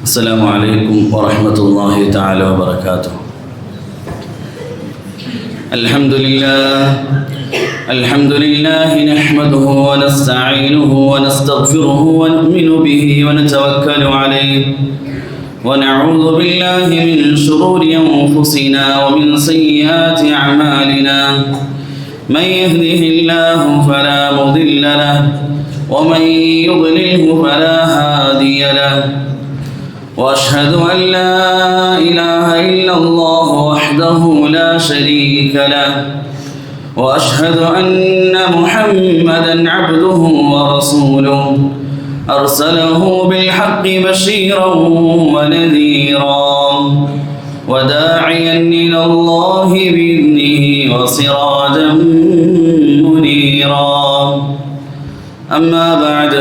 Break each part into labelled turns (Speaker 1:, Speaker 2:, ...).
Speaker 1: السلام عليكم ورحمة الله تعالى وبركاته. الحمد لله نحمده ونستعينه ونستغفره ونؤمن به ونتوكل عليه ونعوذ بالله من شرور أنفسنا ومن سيئات أعمالنا. من يهده الله فلا مضل له ومن يضلله فلا هادي له. وأشهد أن لا إله إلا الله وحده لا شريك له. وأشهد أن محمدًا عبده ورسوله أرسله بالحق بشيرًا ونذيرًا وداعيًا إلى الله بإذنه وسراجًا منيرًا. أما بعد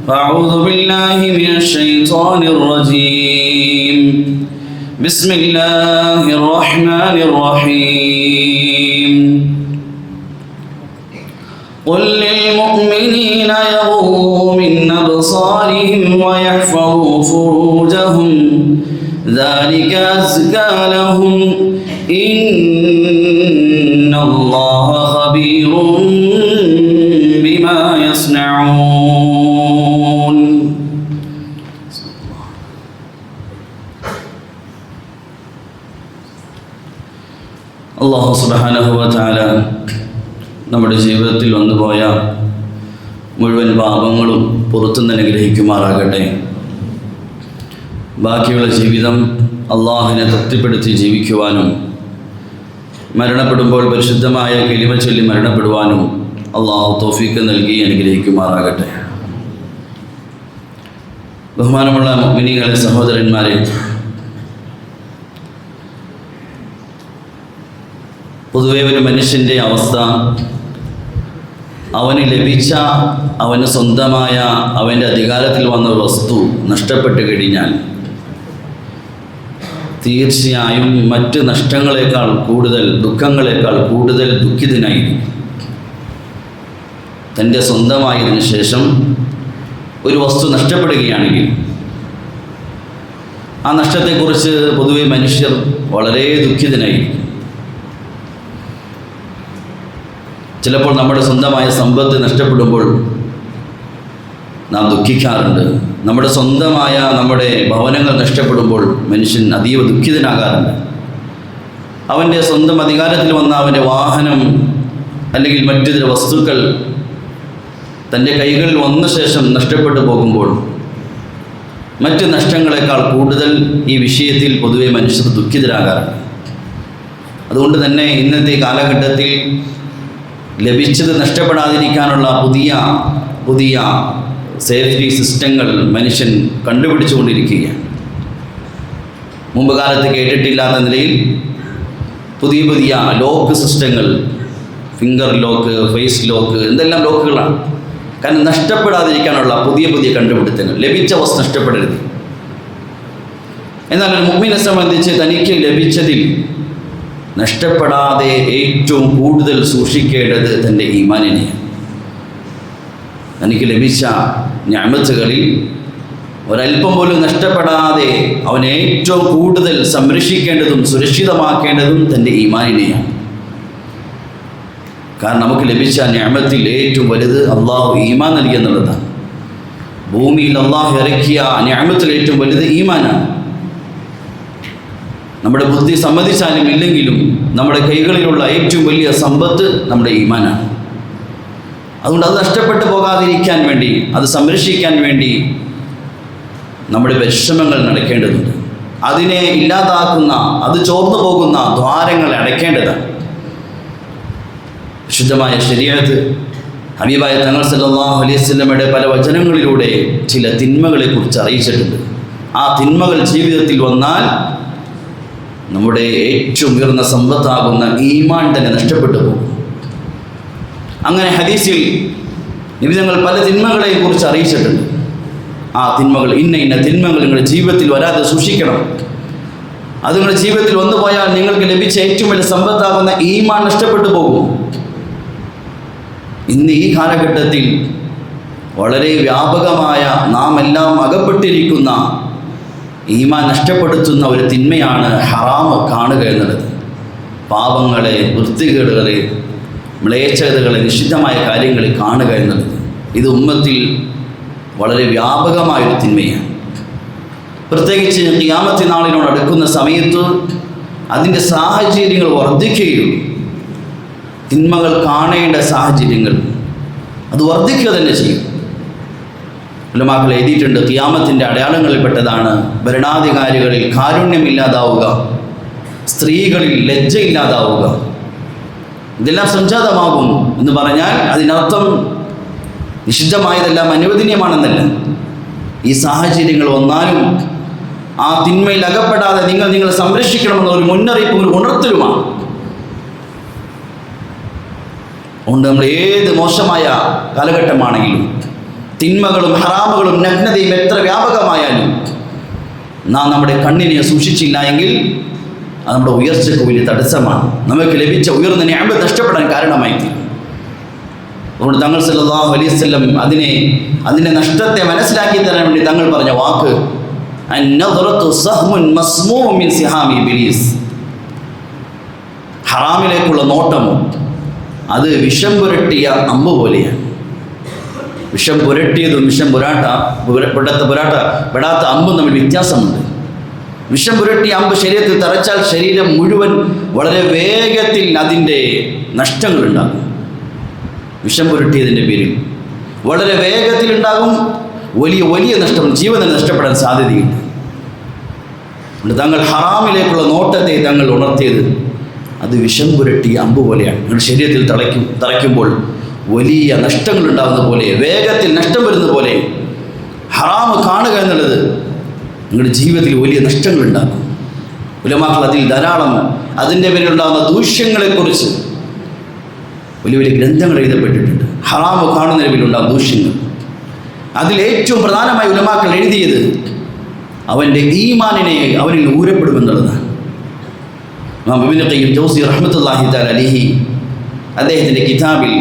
Speaker 1: فأعوذ بالله من الشيطان الرجيم. بسم الله الرحمن الرحيم. قل للمؤمنين يغضوا من أبصارهم ويحفظوا فروجهم ذلك أزكى لهم إن الله خبير بما يصنعون. അല്ലാഹു സുബ്ഹാനഹു വ തആല നമ്മുടെ ജീവിതത്തിൽ വന്നുപോയ മുഴുവൻ പാപങ്ങളും പുറത്തുനിന്ന് അനുഗ്രഹിക്കുമാറാകട്ടെ. ബാക്കിയുള്ള ജീവിതം അള്ളാഹുവിനെ തൃപ്തിപ്പെടുത്തി ജീവിക്കുവാനും മരണപ്പെടുമ്പോൾ പരിശുദ്ധമായ കലിമ ചൊല്ലി മരണപ്പെടുവാനും അള്ളാഹു തൗഫീഖ് നൽകി അനുഗ്രഹിക്കുമാറാകട്ടെ. ബഹുമാനമുള്ള മുഅ്മിനീങ്ങളെ, സഹോദരന്മാരെ, പൊതുവെ ഒരു മനുഷ്യൻ്റെ അവസ്ഥ, അവന് ലഭിച്ച, അവന് സ്വന്തമായ, അവൻ്റെ അധികാരത്തിൽ വന്ന ഒരു വസ്തു നഷ്ടപ്പെട്ട് കഴിഞ്ഞാൽ തീർച്ചയായും മറ്റ് നഷ്ടങ്ങളെക്കാൾ കൂടുതൽ, ദുഃഖങ്ങളെക്കാൾ കൂടുതൽ ദുഃഖിതനായിരിക്കും. തൻ്റെ സ്വന്തമായതിനു ശേഷം ഒരു വസ്തു നഷ്ടപ്പെടുകയാണെങ്കിൽ ആ നഷ്ടത്തെക്കുറിച്ച് പൊതുവെ മനുഷ്യർ വളരെ ദുഃഖിതനായിരിക്കും. ചിലപ്പോൾ നമ്മുടെ സ്വന്തമായ സമ്പത്ത് നഷ്ടപ്പെടുമ്പോൾ നാം ദുഃഖിക്കാറുണ്ട്. നമ്മുടെ സ്വന്തമായ നമ്മുടെ ഭവനങ്ങൾ നഷ്ടപ്പെടുമ്പോൾ മനുഷ്യൻ അതീവ ദുഃഖിതനാകാറുണ്ട്. അവൻ്റെ സ്വന്തം അധികാരത്തിൽ വന്ന അവൻ്റെ വാഹനം അല്ലെങ്കിൽ മറ്റു ചില വസ്തുക്കൾ തൻ്റെ കൈകളിൽ വന്ന ശേഷം നഷ്ടപ്പെട്ടു പോകുമ്പോൾ മറ്റ് നഷ്ടങ്ങളെക്കാൾ കൂടുതൽ ഈ വിഷയത്തിൽ പൊതുവെ മനുഷ്യർ ദുഃഖിതരാകാറുണ്ട്. അതുകൊണ്ട് തന്നെ ഇന്നത്തെ കാലഘട്ടത്തിൽ ലഭിച്ചത് നഷ്ടപ്പെടാതിരിക്കാനുള്ള പുതിയ സേഫ്റ്റി സിസ്റ്റങ്ങൾ മനുഷ്യൻ കണ്ടുപിടിച്ചുകൊണ്ടിരിക്കുകയാണ്. മുമ്പ് കാലത്ത് കേട്ടിട്ടില്ലാത്ത നിലയിൽ പുതിയ ലോക്ക് സിസ്റ്റങ്ങൾ, ഫിംഗർ ലോക്ക്, ഫേസ് ലോക്ക്, എന്തെല്ലാം ലോക്കുകളാണ്. കാരണം നഷ്ടപ്പെടാതിരിക്കാനുള്ള പുതിയ കണ്ടുപിടുത്തങ്ങൾ. ലഭിച്ച വസ്തു നഷ്ടപ്പെടരുത്. എന്നാൽ ഒരു മുഅ്മിനെ സംബന്ധിച്ച് തനിക്ക് ലഭിച്ചതിൽ നഷ്ടപ്പെടാതെ ഏറ്റവും കൂടുതൽ സൂക്ഷിക്കേണ്ടത് തൻ്റെ ഈമാനിനെയാണ്. തനിക്ക് ലഭിച്ച നിഅമത്തുകളിൽ ഒരല്പം പോലും നഷ്ടപ്പെടാതെ അവൻ ഏറ്റവും കൂടുതൽ സംരക്ഷിക്കേണ്ടതും സുരക്ഷിതമാക്കേണ്ടതും തൻ്റെ ഈമാനിനെയാണ്. കാരണം നമുക്ക് ലഭിച്ച നിഅമത്തിൽ ഏറ്റവും വലുത് അള്ളാഹു ഈമാൻ നൽകിയെന്നുള്ളതാണ്. ഭൂമിയിൽ അള്ളാഹു ഇറക്കിയ നിഅമത്തിൽ ഏറ്റവും വലുത് ഈമാനാണ്. നമ്മുടെ ബുദ്ധി സമ്മതിച്ചാലും ഇല്ലെങ്കിലും നമ്മുടെ കൈകളിലുള്ള ഏറ്റവും വലിയ സമ്പത്ത് നമ്മുടെ ഈമാനാണ്. അതുകൊണ്ട് അത് നഷ്ടപ്പെട്ടു പോകാതിരിക്കാൻ വേണ്ടി, അത് സംരക്ഷിക്കാൻ വേണ്ടി നമ്മുടെ പരിശ്രമങ്ങൾ നടക്കേണ്ടതുണ്ട്. അതിനെ ഇല്ലാതാക്കുന്ന, അത് ചോർന്നു പോകുന്ന ദ്വാരങ്ങളെ അടയ്ക്കേണ്ടതാണ്. വിശുദ്ധമായ ശരീഅത്ത് ഹബീബായ തങ്ങൾ സല്ലല്ലാഹു അലൈഹി വസല്ലമയുടെ പല വചനങ്ങളിലൂടെ ചില തിന്മകളെക്കുറിച്ച് അറിയിച്ചിട്ടുണ്ട്. ആ തിന്മകൾ ജീവിതത്തിൽ വന്നാൽ നമ്മുടെ ഏറ്റവും ഉയർന്ന സമ്പത്താകുന്ന ഈമാൻ തന്നെ നഷ്ടപ്പെട്ടു പോകും. അങ്ങനെ ഹദീസിൽ നിബിതങ്ങൾ പല തിന്മകളെയും കുറിച്ച് അറിയിച്ചിട്ടുണ്ട്. ആ തിന്മകൾ, ഇന്ന തിന്മകൾ നിങ്ങളുടെ ജീവിതത്തിൽ വരാതെ സൂക്ഷിക്കണം. അത് നിങ്ങളുടെ ജീവിതത്തിൽ വന്നുപോയാൽ നിങ്ങൾക്ക് ലഭിച്ച ഏറ്റവും വലിയ സമ്പത്താകുന്ന ഈമാൻ നഷ്ടപ്പെട്ടു പോകും. ഇന്ന് ഈ കാലഘട്ടത്തിൽ വളരെ വ്യാപകമായ നാം എല്ലാം അകപ്പെട്ടിരിക്കുന്ന ഈമാൻ നഷ്ടപ്പെടുത്തുന്ന ഒരു തിന്മയാണ് ഹറാം കാണുക എന്നുള്ളത്. പാപങ്ങളെ, വൃത്തികേടുകളെ, മ്ലേച്ഛതകളെ, നിഷിദ്ധമായ കാര്യങ്ങളെ കാണുക എന്നുള്ളത് ഇത് ഉമ്മത്തിൽ വളരെ വ്യാപകമായൊരു തിന്മയാണ്. പ്രത്യേകിച്ച് ഖിയാമത്ത് നാളിനോട് അടുക്കുന്ന സമയത്ത് അതിൻ്റെ സാഹചര്യങ്ങൾ വർദ്ധിക്കുകയുള്ളൂ. തിന്മകൾ കാണേണ്ട സാഹചര്യങ്ങൾ അത് വർദ്ധിക്കുക തന്നെ ചെയ്യും. ഉലമാക്കൾ എഴുതിയിട്ടുണ്ട്, ഖിയാമത്തിൻ്റെ അടയാളങ്ങളിൽപ്പെട്ടതാണ് ഭരണാധികാരികളിൽ കാരുണ്യമില്ലാതാവുക, സ്ത്രീകളിൽ ലജ്ജയില്ലാതാവുക. ഇതെല്ലാം സംജാതമാകും എന്ന് പറഞ്ഞാൽ അതിനർത്ഥം നിഷിദ്ധമായതെല്ലാം അനുവദനീയമാണെന്നല്ല. ഈ സാഹചര്യങ്ങൾ വന്നാലും ആ തിന്മയിൽ അകപ്പെടാതെ നിങ്ങളെ സംരക്ഷിക്കണമെന്ന ഒരു മുന്നറിയിപ്പും ഒരു ഉണർത്തലുമാണ്. അതുകൊണ്ട് നമ്മൾ ഏത് മോശമായ കാലഘട്ടമാണെങ്കിലും തിന്മകളും ഹറാമുകളും നഗ്നതയും എത്ര വ്യാപകമായാലും നാം നമ്മുടെ കണ്ണിനെ സൂക്ഷിച്ചില്ല എങ്കിൽ അത് നമ്മുടെ ഉയർച്ചയ്ക്ക് വലിയ തടസ്സമാണ്. നമുക്ക് ലഭിച്ച ഉയർന്ന നിഅമത്ത് നഷ്ടപ്പെടാൻ കാരണമായി തീരും. അതുകൊണ്ട് തങ്ങൾ സല്ലല്ലാഹു അലൈഹി വസല്ലം അതിൻ്റെ നഷ്ടത്തെ മനസ്സിലാക്കി തരാൻ വേണ്ടി തങ്ങൾ പറഞ്ഞ വാക്ക് അൻ-നദ്റതു സഹ്മുൻ മസ്മൂമുൻ മിൻ സിഹാമി ഇബ്ലീസ്. ഹറാമിലേക്കുള്ള നോട്ടം അത് വിഷം പുരട്ടിയ അമ്പ് പോലെയാണ്. വിഷം പുരട്ടിയതും വിഷം പെടാത്ത അമ്പും തമ്മിൽ വ്യത്യാസമുണ്ട്. വിഷം പുരട്ടിയ അമ്പ് ശരീരത്തിൽ തറച്ചാൽ ശരീരം മുഴുവൻ വളരെ വേഗത്തിൽ അതിൻ്റെ നഷ്ടങ്ങളുണ്ടാകും. വിഷം പുരട്ടിയതിൻ്റെ പേരിൽ വളരെ വേഗത്തിലുണ്ടാകും വലിയ നഷ്ടം, ജീവൻ നഷ്ടപ്പെടാൻ സാധ്യതയുണ്ട്. തങ്ങൾ ഹറാമിലേക്കുള്ള നോട്ടത്തെ തങ്ങൾ ഉണർത്തിയത് അത് വിഷം പുരട്ടിയ അമ്പ് പോലെയാണ്. നിങ്ങളുടെ ശരീരത്തിൽ തറയ്ക്കുമ്പോൾ വലിയ നഷ്ടങ്ങൾ ഉണ്ടാകുന്ന പോലെ, വേഗത്തിൽ നഷ്ടം വരുന്ന പോലെ ഹറാമ് കാണുക എന്നുള്ളത് നിങ്ങളുടെ ജീവിതത്തിൽ വലിയ നഷ്ടങ്ങളുണ്ടാകും. ഉലമാക്കൾ അതിൽ ധാരാളം അതിൻ്റെ പേരിലുണ്ടാകുന്ന ദൂഷ്യങ്ങളെക്കുറിച്ച് വലിയ ഗ്രന്ഥങ്ങൾ എഴുതപ്പെട്ടിട്ടുണ്ട്. ഹറാമ് കാണുന്നതിന് പേരിലുണ്ടാകുന്ന ദൂഷ്യങ്ങൾ അതിലേറ്റവും പ്രധാനമായി ഉലമാക്കൾ എഴുതിയത് അവൻ്റെ ഈമാനിനെ അവനിൽ ഊരപ്പെടുമെന്നുള്ളതാണ്. ഇമാം ഇബ്നു ഖയ്യിം ജൗസി റഹ്മത്തുള്ളാഹി തആല അലൈഹി അദ്ദേഹത്തിൻ്റെ കിതാബിൽ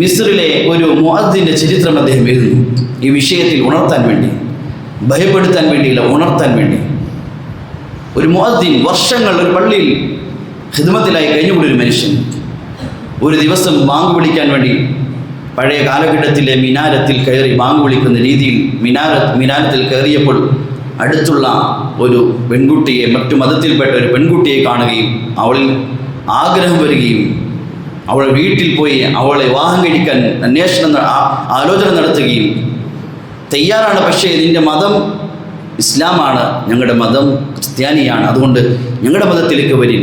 Speaker 1: മിസ്രിലെ ഒരു മുഅദ്ദിൻ്റെ ചരിത്രം അദ്ദേഹം എഴുതുന്നു. ഈ വിഷയത്തിൽ ഉണർത്താൻ വേണ്ടി, ഭയപ്പെടുത്താൻ വേണ്ടിയില്ല, ഉണർത്താൻ വേണ്ടി. ഒരു മുഅദ്ദിൻ വർഷങ്ങൾ ഒരു പള്ളിയിൽ ഖിദ്മത്തിലായി കഴിഞ്ഞുകൂടിയൊരു മനുഷ്യൻ ഒരു ദിവസം ബാങ്ക് വിളിക്കാൻ വേണ്ടി പഴയ കാലഘട്ടത്തിലെ മിനാരത്തിൽ കയറി ബാങ്ക് വിളിക്കുന്ന രീതിയിൽ മിനാരത്തിൽ കയറിയപ്പോൾ അടുത്തുള്ള ഒരു പെൺകുട്ടിയെ, മറ്റു മതത്തിൽപ്പെട്ട ഒരു പെൺകുട്ടിയെ കാണുകയും അവളിൽ ആഗ്രഹം വരികയും അവളെ വീട്ടിൽ പോയി അവളെ വിവാഹം കഴിക്കാൻ ആലോചന നടത്തുകയും തയ്യാറാണ്. പക്ഷേ നിൻ്റെ മതം ഇസ്ലാമാണ്, ഞങ്ങളുടെ മതം ക്രിസ്ത്യാനിയാണ്, അതുകൊണ്ട് ഞങ്ങളുടെ മതത്തിലേക്ക് വരിൻ,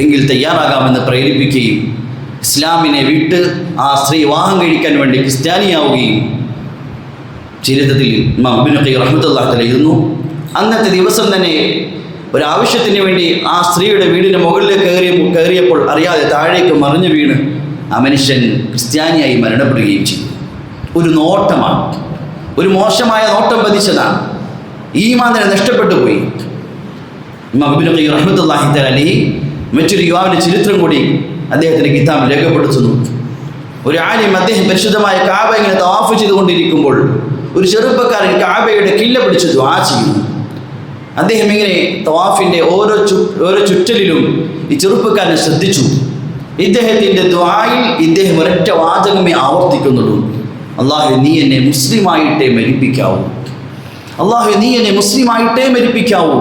Speaker 1: എങ്കിൽ തയ്യാറാകാമെന്ന് പ്രേരിപ്പിക്കുകയും ഇസ്ലാമിനെ വിട്ട് ആ സ്ത്രീ വിവാഹം കഴിക്കാൻ വേണ്ടി ക്രിസ്ത്യാനിയാവുകയും ചരിത്രത്തിൽ ഇമാം ഇബ്നു ഖയ്യിം റഹ്മത്തുള്ളാഹി തആല എഴുതുന്നു. അന്നത്തെ ദിവസം തന്നെ ഒരാവശ്യത്തിന് വേണ്ടി ആ സ്ത്രീയുടെ വീടിൻ്റെ മുകളിലേക്ക് കയറിയപ്പോൾ അറിയാതെ താഴേക്ക് മറിഞ്ഞു വീണ് ആ മനുഷ്യൻ ക്രിസ്ത്യാനിയായി മരണപ്പെടുകയും ചെയ്തു. ഒരു നോട്ടമാണ്, ഒരു മോശമായ നോട്ടം പതിച്ചതാണ്. ഈമാൻ തന്നെ നഷ്ടപ്പെട്ടു പോയി. ഇമാം ഇബ്നു ഖയ്യിം റഹ്മത്തുള്ളാഹി തആല അലൈഹി മറ്റൊരു യുവാവിൻ്റെ ചരിത്രം കൂടി അദ്ദേഹത്തിൻ്റെ കിതാബിൽ രേഖപ്പെടുത്തുന്നു. ഒരു ആലിം അദ്ദേഹം പരിശുദ്ധമായ കഅബ ഇങ്ങനെ തവാഫ് ചെയ്തുകൊണ്ടിരിക്കുമ്പോൾ ഒരു ചെറുപ്പക്കാരൻ കഅബയുടെ കില്ല പിടിച്ച് ദുആ ചെയ്യുന്നു. അദ്ദേഹം ഇങ്ങനെ തവാഫിൻ്റെ ഓരോ ചുറ്റലിലും ഈ ചെറുപ്പക്കാരനെ ശ്രദ്ധിച്ചു. ഇദ്ദേഹത്തിൻ്റെ ദുആയിൽ ഇദ്ദേഹം ഒരൊറ്റ വാചകമേ ആവർത്തിക്കുന്നുള്ളൂ: അല്ലാഹു നീ എന്നെ മുസ്ലിമായിട്ടേ മരിപ്പിക്കാവൂ, അല്ലാഹു നീ എന്നെ മുസ്ലിമായിട്ടേ മരിപ്പിക്കാവൂ.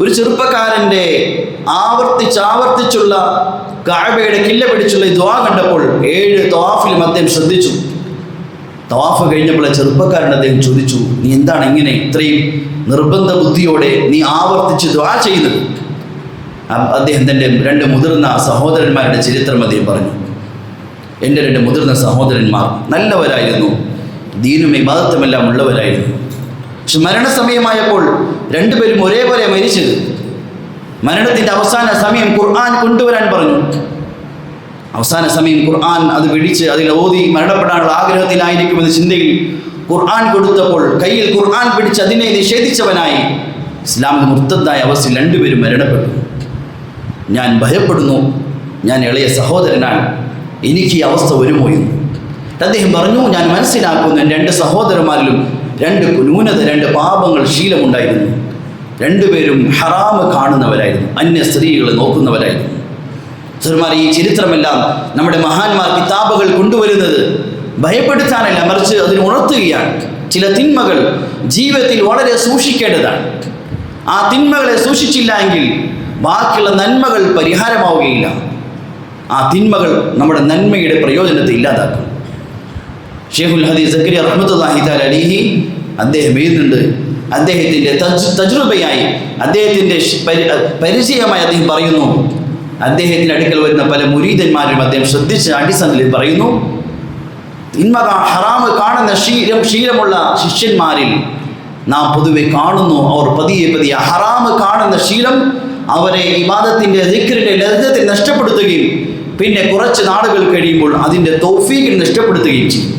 Speaker 1: ഒരു ചെറുപ്പക്കാരൻ്റെ ആവർത്തിച്ചുള്ള കഅബയുടെ കില്ല പിടിച്ചുള്ള ഈ ദുആ കണ്ടപ്പോൾ 7 തവാഫിലും അദ്ദേഹം ശ്രദ്ധിച്ചു. തവാഫ് കഴിഞ്ഞപ്പോൾ ചെറുപ്പക്കാരൻ അദ്ദേഹം ചോദിച്ചു, നീ എന്താണ് ഇങ്ങനെ ഇത്രയും നിർബന്ധ ബുദ്ധിയോടെ നീ ആവർത്തിച്ച് ദുആ ചെയ്യുന്നത്? അദ്ദേഹം തൻ്റെ 2 മുതിർന്ന സഹോദരന്മാരുടെ ചരിത്രം അദ്ദേഹം പറഞ്ഞു. എൻ്റെ 2 മുതിർന്ന സഹോദരന്മാർ നല്ലവരായിരുന്നു, ദീനും ഇബാദത്തുമെല്ലാം ഉള്ളവരായിരുന്നു. പക്ഷെ മരണസമയമായപ്പോൾ 2 പേരും ഒരേപോലെ മരിച്ചത്. മരണത്തിൻ്റെ അവസാന സമയം ഖുർആൻ കൊണ്ടുവരാൻ പറഞ്ഞു. അവസാന സമയം ഖുർആൻ അത് പിടിച്ച് അതിൽ ഓതി മരണപ്പെടാനുള്ള ആഗ്രഹത്തിലായിരിക്കുമെന്ന ചിന്തയിൽ ഖുർആൻ കൊടുത്തപ്പോൾ കയ്യിൽ ഖുർആൻ പിടിച്ച് അതിനെ നിഷേധിച്ചവനായി ഇസ്ലാമിൽ മുർത്തദ്ദായ അവസ്ഥയിൽ 2 പേരും മരണപ്പെട്ടു. ഞാൻ ഭയപ്പെടുന്നു, ഞാൻ ഇളയ സഹോദരനാണ്, എനിക്ക് ഈ അവസ്ഥ വരുമോ എന്ന് അദ്ദേഹം പറഞ്ഞു. ഞാൻ മനസ്സിലാക്കുന്നു, എൻ്റെ 2 സഹോദരന്മാരിലും 2 ന്യൂനത, 2 പാപങ്ങൾ, ശീലമുണ്ടായിരുന്നു. രണ്ടുപേരും ഹറാമ് കാണുന്നവരായിരുന്നു, അന്യ സ്ത്രീകളെ നോക്കുന്നവരായിരുന്നു. സഹോദരന്മാരെ, ഈ ചരിത്രമെല്ലാം നമ്മുടെ മഹാന്മാർ കിതാബുകൾ കൊണ്ടുവരുന്നത് ഭയപ്പെടുത്താനല്ല, മറിച്ച് അതിന് ഉണർത്തുകയാണ്. ചില തിന്മകൾ ജീവിതത്തിൽ വളരെ സൂക്ഷിക്കേണ്ടതാണ്. ആ തിന്മകളെ സൂക്ഷിച്ചില്ല എങ്കിൽ ബാക്കിയുള്ള നന്മകൾ പരിഹാരമാവുകയില്ല. ആ തിന്മകൾ നമ്മുടെ നന്മയുടെ പ്രയോജനത്തെ ഇല്ലാതാക്കും. ഷെയ്ഖുൽ ഹദീസ് സക്കരിയ റഹ്മത്തുള്ളാഹി തആല അലൈഹി അദ്ദേഹം എഴുതുന്നുണ്ട്, അദ്ദേഹത്തിൻ്റെ തജ്റുബയായി, അദ്ദേഹത്തിൻ്റെ പരിചയമായി അദ്ദേഹം പറയുന്നു, അദ്ദേഹത്തിൻ്റെ അടുക്കൽ വരുന്ന പല മുരീദന്മാരും അദ്ദേഹം ശ്രദ്ധിച്ച അടിസ്ഥാനത്തിൽ പറയുന്നു, തിന്മ ഹറാമ് കാണുന്ന ശീലമുള്ള ശിഷ്യന്മാരിൽ നാം പൊതുവെ കാണുന്നു, അവർ പതിയെ പതിയെ ഹറാമ് കാണുന്ന ശീലം അവരെ ഇബാദത്തിൻ്റെ ദിക്റിൻ്റെ ലദ്ദത്തിൽ നഷ്ടപ്പെടുത്തുകയും പിന്നെ കുറച്ച് നാളുകൾ കഴിയുമ്പോൾ അതിൻ്റെ തൗഫീഖിൽ നഷ്ടപ്പെടുത്തുകയും ചെയ്യും.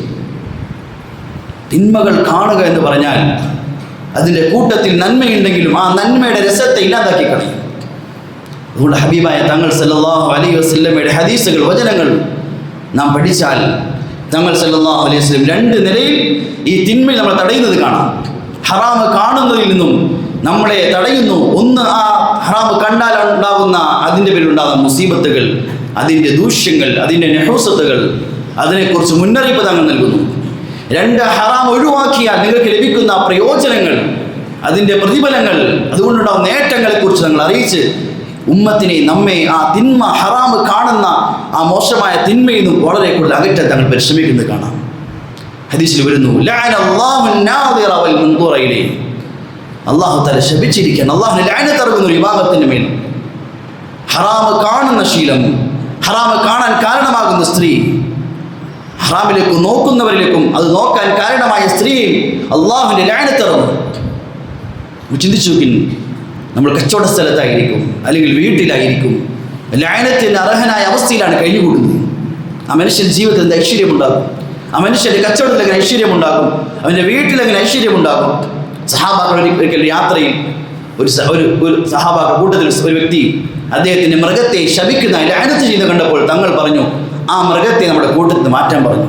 Speaker 1: തിന്മകൾ കാണുക എന്ന് പറഞ്ഞാൽ അതിൻ്റെ കൂട്ടത്തിൽ നന്മയുണ്ടെങ്കിലും ആ നന്മയുടെ രസത്തെ ഇല്ലാതാക്കി കളയും. അതുകൊണ്ട് ഹബീബായ തങ്ങൾ സല്ലല്ലാഹു അലൈഹി വസല്ലമയുടെ ഹദീസുകൾ, വചനങ്ങൾ നാം പഠിച്ചാൽ തങ്ങൾ സല്ലല്ലാഹു അലൈഹി വസല്ലം രണ്ട് നിലയിൽ ഈ തിന്മ നമ്മൾ തടയുന്നത് കാണാം. ഹറാമ് കാണുന്നതിൽ നിന്നും നമ്മളെ തടയുന്നു. ഒന്ന്, ആ ഹറാമ് കണ്ടാൽ ഉണ്ടാകുന്ന അതിൻ്റെ പേരിലുണ്ടാകുന്ന മുസീബത്തുകൾ, അതിൻ്റെ ദൂഷ്യങ്ങൾ, അതിൻ്റെ നെഹൂസത്തുകൾ, അതിനെക്കുറിച്ച് മുന്നറിയിപ്പ് തങ്ങൾ നൽകുന്നു. രണ്ട്, ഹറാം ഒഴിവാക്കിയാൽ നിങ്ങൾക്ക് ലഭിക്കുന്ന പ്രയോജനങ്ങൾ, അതിൻ്റെ പ്രതിഫലങ്ങൾ, അതുകൊണ്ടുണ്ടാകുന്ന നേട്ടങ്ങളെക്കുറിച്ച് തങ്ങൾ അറിയിച്ച് ഉമ്മത്തിനെ, നമ്മെ ആ തിന്മ, ഹറാമ് കാണുന്ന ആ മോശമായ തിന്മയിൽ നിന്നും വളരെ കൂടുതൽ അകറ്റാൻ തങ്ങൾ പരിശ്രമിക്കുന്നത് കാണാം. ഹദീസിൽ വരുന്നു, അള്ളാഹു തആല ശപിച്ചിരിക്കാൻ, അള്ളാഹുവിന്റെ ലഅനത്ത് ഇറങ്ങുന്ന ഒരു വിഭാഗത്തിൻ്റെ മേൽ ഹറാമ് കാണുന്ന ശീലം, ഹറാമ് കാണാൻ കാരണമാകുന്ന സ്ത്രീ, ഹറാമിലേക്കും നോക്കുന്നവരിലേക്കും അത് നോക്കാൻ കാരണമായ സ്ത്രീയും അള്ളാഹുവിന്റെ ലഅനത്ത് ഇറങ്ങും. ചിന്തിച്ചു നോക്കിൻ, നമ്മൾ കച്ചവട സ്ഥലത്തായിരിക്കും, അല്ലെങ്കിൽ വീട്ടിലായിരിക്കും, ലഅനത്തിന് അർഹനായ അവസ്ഥയിലാണ് കഴിഞ്ഞുകൂടുന്നത്. ആ മനുഷ്യൻ്റെ ജീവിതത്തിൽ ഐശ്വര്യമുണ്ടാകും, ആ മനുഷ്യൻ്റെ കച്ചവടത്തിൽ എങ്ങനെ ഐശ്വര്യമുണ്ടാകും, അവൻ്റെ വീട്ടിലെങ്ങനെ ഐശ്വര്യമുണ്ടാകും. സഹാബാക്കളുടെ ഒരിക്കൽ യാത്രയിൽ ഒരു സഹാബാക്കളുടെ കൂട്ടത്തിൽ ഒരു വ്യക്തി അദ്ദേഹത്തിൻ്റെ മൃഗത്തെ ശപിക്കുന്ന, ലഅനത്ത് ചെയ്യുന്ന കണ്ടപ്പോൾ തങ്ങൾ പറഞ്ഞു, ആ മൃഗത്തെ നമ്മുടെ കൂട്ടത്തിൽ മാറ്റാൻ പറഞ്ഞു.